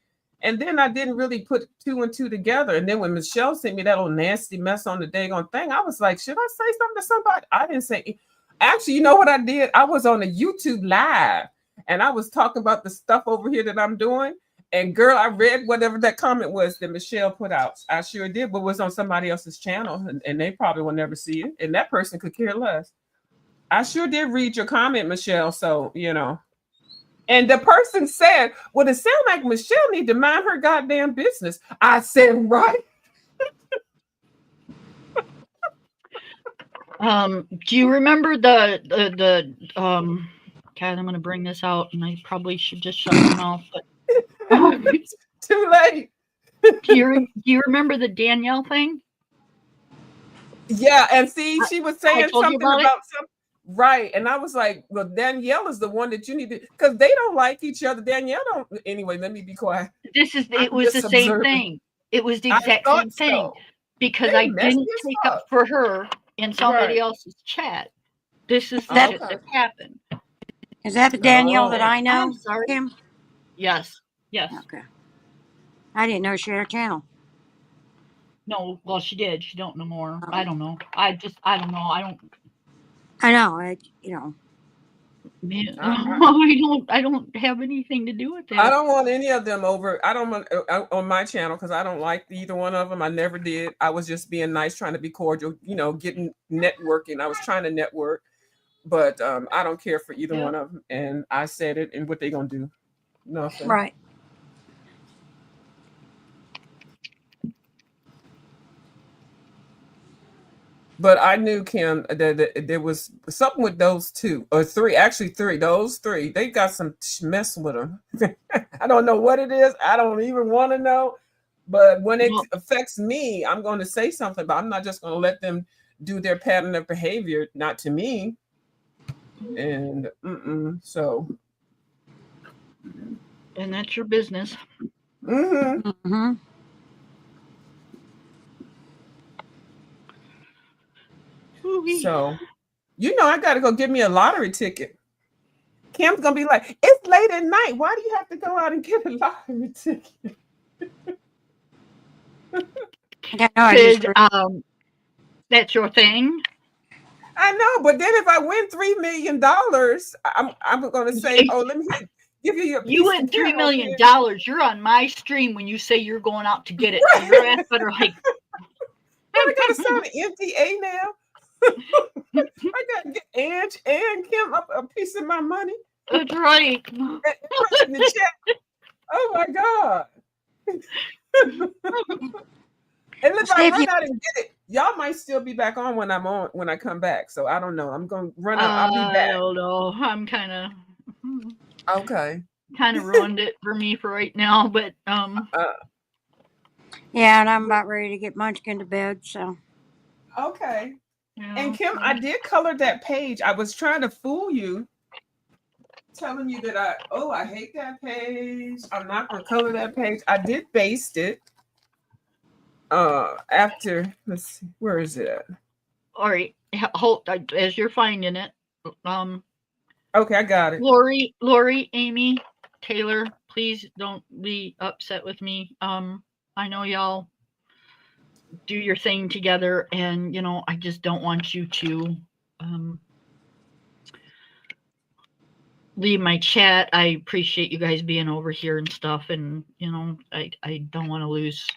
And then I didn't really put two and two together. And then when Michelle sent me that old nasty mess on the daggone thing, I was like, "Should I say something to somebody?" I didn't say. Actually, you know what I did? I was on a YouTube live, and I was talking about the stuff over here that I'm doing. And girl, I read whatever that comment was that Michelle put out. I sure did, but it was on somebody else's channel, and they probably will never see it. And that person could care less. I sure did read your comment, Michelle. So, And the person said, well, it sounds like Michelle need to mind her goddamn business. I said, right. Do you remember the God, I'm going to bring this out, and I probably should just shut my mouth, but it's too late. do you remember the Danielle thing? Yeah, and see, she was saying something about something. Right. And I was like, well, Danielle is the one that you need to, because they don't like each other. Danielle don't. Anyway, let me be quiet. It was the same thing. It was the exact same thing. Because I didn't take up for her in somebody else's chat. This is the shit that happened. Is that the Danielle that I know? I'm sorry. Kim? Yes. Okay. I didn't know she had a channel. No, well, she did. She don't no more. I don't know. I don't know. I know. I don't have anything to do with that. I don't want any of them over. I don't want on my channel because I don't like either one of them. I never did. I was just being nice, trying to be cordial, getting networking. I was trying to network, but I don't care for either one of them. And I said it, and what they gonna do? Nothing. Right. But I knew, Kim, that there was something with those two or three, actually three. Those three, they got some mess with them. I don't know what it is. I don't even want to know. But when it affects me, I'm going to say something. But I'm not just going to let them do their pattern of behavior, not to me. And so. And that's your business. Mm-hmm. Mm-hmm. So, I got to go get me a lottery ticket. Kim's going to be like, it's late at night. Why do you have to go out and get a lottery ticket? That's your thing. I know, but then if I win $3 million, I'm going to say, oh, let me give you a You piece win of Kim $3 over million. here. You're on my stream when you say you're going out to get it. So your ass better like. I gotta sign an MTA now. I gotta get Ange and Kim a piece of my money. That's right. And put it in the chat. Oh my God. And if See I if run you. out and get it, y'all might still be back on when I come back. So I don't know. I'm gonna run out. I'll be I back. don't know. I'm kind Okay. of ruined it for me for right now. But Yeah, and I'm about ready to get Munchkin to bed. So Okay. yeah. And Kim, I did color that page. I was trying to fool you, telling you that I hate that page. I'm not gonna color that page. I did baste it. After, let's see, where is it at? All right. Hold as you're finding it. Okay, I got it. Lori, Amy, Taylor, please don't be upset with me. I know y'all do your thing together, and I just don't want you to leave my chat. I appreciate you guys being over here and stuff, and I don't want to lose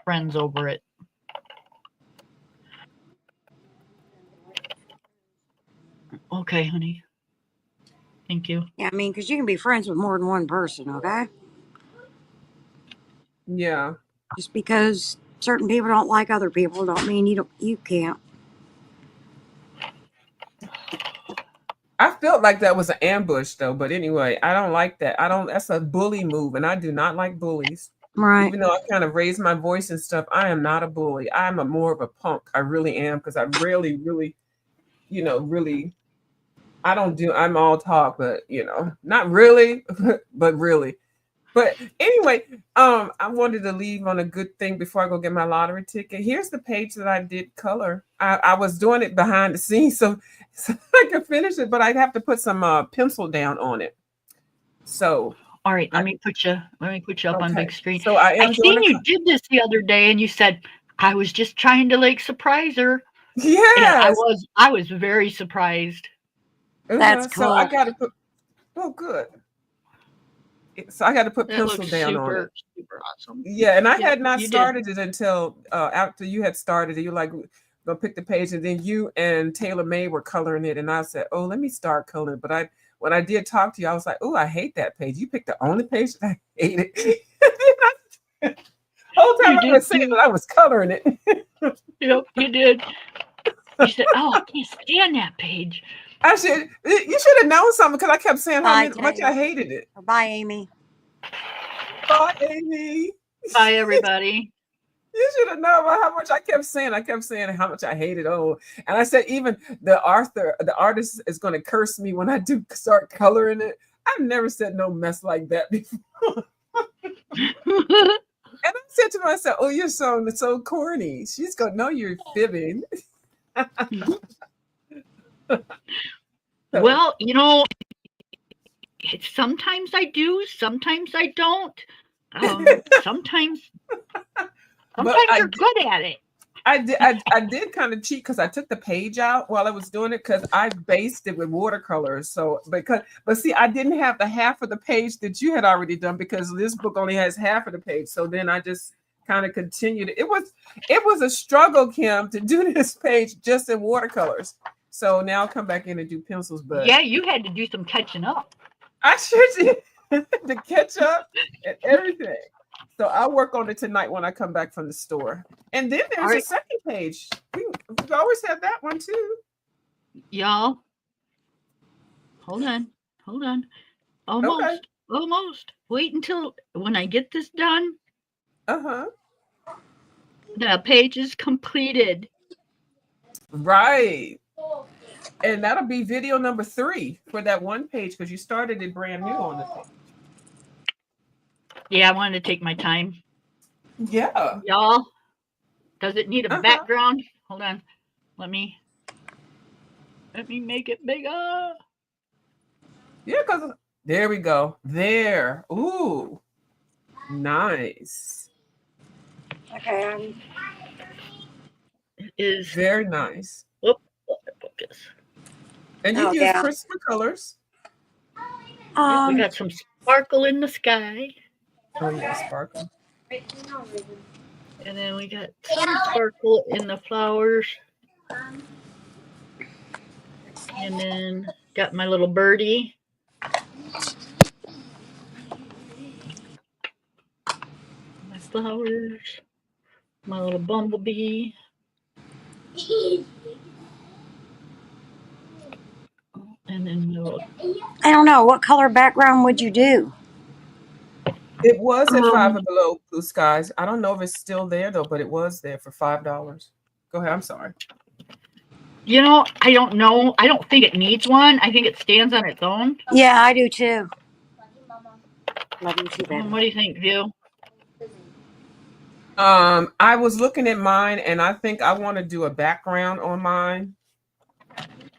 friends over it. Okay, honey. Thank you. yeah, I mean, because you can be friends with more than one person, okay? Yeah. Just because certain people don't like other people, don't mean you can't. I felt like that was an ambush though, but anyway, I don't like that. That's a bully move, and I do not like bullies. Right. Even though I kind of raise my voice and stuff, I am not a bully. I'm more of a punk. I really am, because I rarely really, really, I'm all talk, but not really, but really. But anyway, I wanted to leave on a good thing before I go get my lottery ticket. Here's the page that I did color. I was doing it behind the scenes, so I could finish it, but I'd have to put some pencil down on it. So All right, let me put you up on big screen. So I am seen you did this the other day, and you said I was just trying to like surprise her. Yeah, I was very surprised. That's So I cool. got to put. Oh, good. So I got to put That pencil looks down on it. super awesome. Yeah, and I Yeah, had not you did. started it until after you had started it. You're like, go pick the page, and then you and Taylor May were coloring it, and I said, oh, let me start coloring. But when I did talk to you, I was like, oh, I hate that page. You picked the only page that I hated. The whole time I was saying that I was coloring it. Yep, you did. You said, oh, I can't stand that page. You should have known something, because I kept saying how Bye, much Taylor. I hated it. Bye, Amy. Bye, Amy. Bye, everybody. You should have known about how much I kept saying. I kept saying how much I hated. Oh, and I said even the artist is going to curse me when I do start coloring it. I've never said no mess like that before. And I said to myself, "Oh, you're so corny." She's going, "No, you're fibbing." Well, sometimes I do, sometimes I don't. Sometimes you're good at it. I did kind of cheat, because I took the page out while I was doing it, because I based it with watercolors. So but see, I didn't have the half of the page that you had already done, because this book only has half of the page. So then I just kind of continued. It was a struggle, Kim, to do this page just in watercolors. So now I'll come back in and do pencils. But Yeah, you had to do some catching up. I sure did, to catch up and everything. So I'll work on it tonight when I come back from the store. And then there's a second page. We always have that one too. Y'all, hold on. Almost. Wait until when I get this done. The page is completed. Right. And that'll be video number 3 for that one page, because you started it brand new on the page. Yeah, I wanted to take my time. Yeah. Y'all, does it need a background? Hold on. Let me make it bigger. Yeah, because there we go. There. Ooh. Nice. Okay. It is very nice. Focus. And you use CRISPR colors. We got some Sparkle in the sky. Oh yeah, sparkle. And then we got some sparkle in the flowers. And then got my little birdie. My flowers. My little bumblebee. And then my little I don't know. What color background would you do? It was at Five Um, and Below Blue Skies. I don't know if it's still there though, but it was there for $5. Go ahead. I'm sorry. you know, I don't know. I don't think it needs one. I think it stands on its own. Yeah, I do too. Love you too, baby. What do you think, View? I was looking at mine, and I think I want to do a background on mine.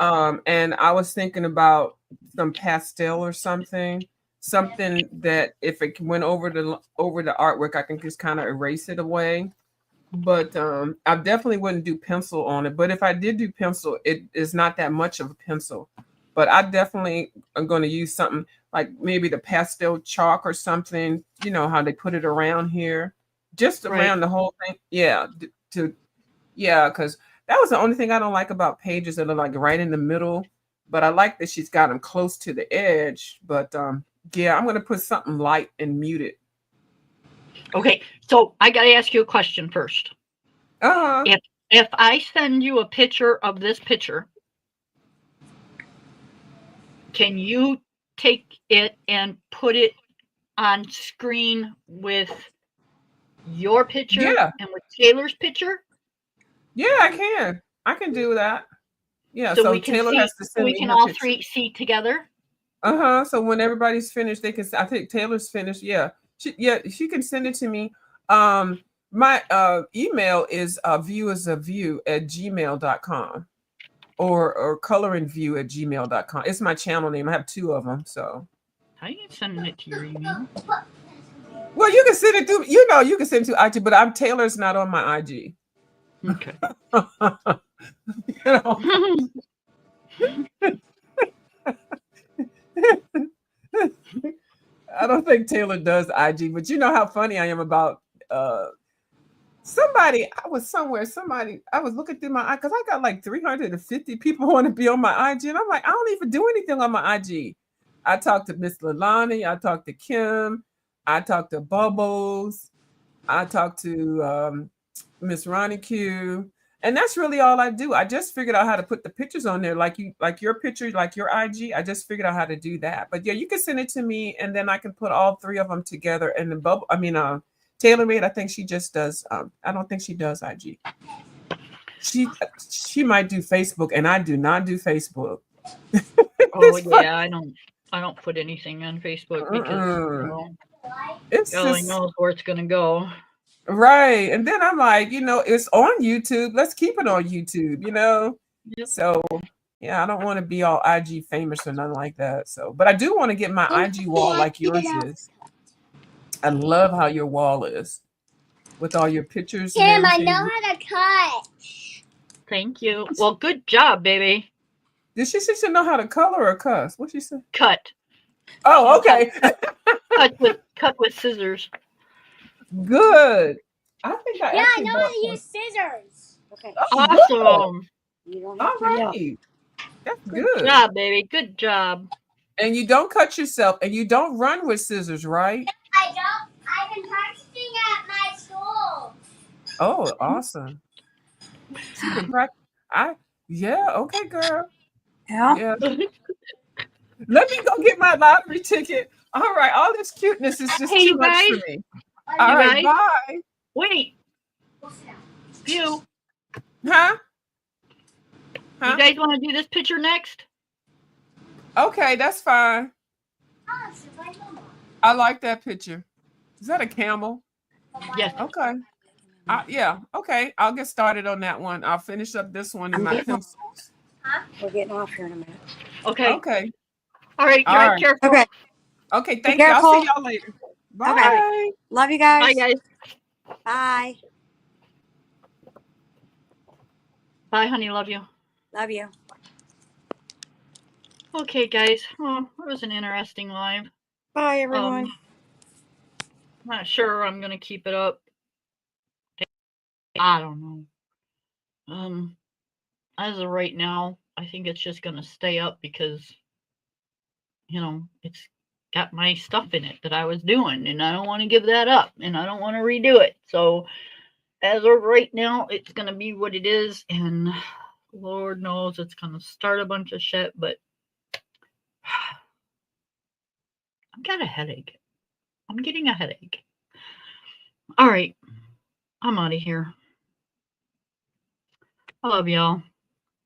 And I was thinking about some pastel or something that if it went over the artwork, I can just kind of erase it away. But I definitely wouldn't do pencil on it. But if I did do pencil, it is not that much of a pencil. But I definitely am going to use something like maybe the pastel chalk or something. You know how they put it around here, just Right. around the whole thing. Yeah, because that was the only thing I don't like about pages that are like right in the middle. But I like that she's got them close to the edge. But yeah, I'm going to put something light and muted. Okay, so I got to ask you a question first. Uh-huh. If I send you a picture of this picture, can you take it and put it on screen with your picture Yeah. and with Taylor's picture? Yeah, I can do that. Yeah, So so we can Taylor see, has to so send we me can her all picture. three see together. Uh-huh. So when everybody's finished, they can. I think Taylor's finished. Yeah. She can send it to me. My email is viewersofview@gmail.com or coloringview@gmail.com. It's my channel name. I have 2 of them. So How you sending it to your email? well, you can send it to you can send it to IG, but Taylor's not on my IG. Okay. You know. I don't think Taylor does IG, but you know how funny I am about somebody. I was somewhere, I was looking through my because I got like 350 people want to be on my IG, and I'm like, I don't even do anything on my IG. I talked to Miss Lalani, I talked to Kim, I talked to Bubbles, I talked to Miss Ronnie Q. And that's really all I do. I just figured out how to put the pictures on there, like your picture, like your IG. I just figured out how to do that. But yeah, you can send it to me, and then I can put all 3 of them together. And the Taylor Made, I think she just does. I don't think she does IG. She might do Facebook, and I do not do Facebook. Oh yeah, I don't put anything on Facebook because It's God only just knows where it's gonna go. right. And then I'm like, it's on YouTube. Let's keep it on YouTube. Yep. So yeah, I don't want to be all IG famous or nothing like that. So, but I do want to get my IG wall like yours is. I love how your wall is with all your pictures. Tim, and I everything. know how to cut. Thank you. Well, good job, baby. Did she say she know how to color or cuss? What she said? Cut. Oh, okay. Cut with scissors. Good. I think I Yeah, I actually know bought how to some. use scissors. Okay. Oh, good. Awesome. You don't All have to yell. right. That's Good good. job, baby. Good job. And you don't cut yourself, and you don't run with scissors, right? I don't. I've been practicing at my school. Oh, awesome. Yeah, okay, girl. Yeah. Yeah. Let me go get my lottery ticket. All right, all this cuteness is just Hey, too you much guys. for me. All You right, guys? bye. Wait, you Huh? you guys want to do this picture next? Okay, that's fine. I like that picture. Is that a camel? Yes. Okay. Yeah, okay. I'll get started on that one. I'll finish up this one in I'm my getting off. pencils. We're getting off here in a minute. Okay. Okay. All right. All Drive right. careful. Okay. Okay, Be thank you. I'll careful. see y'all later. Bye. Okay. Love you guys. Bye, guys. Bye. Bye, honey. Love you. Love you. Okay, guys. Well, it was an interesting live. Bye, everyone. Not sure I'm gonna keep it up. I don't know. As of right now, I think it's just gonna stay up because, you know, it's got my stuff in it that I was doing, and I don't want to give that up, and I don't want to redo it. So, as of right now, it's gonna be what it is, and Lord knows it's gonna start a bunch of shit, but I've got a headache. I'm getting a headache. All right, I'm out of here. I love y'all.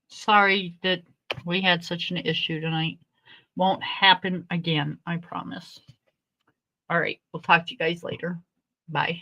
Sorry that we had such an issue tonight. Won't happen again, I promise. All right, we'll talk to you guys later. Bye.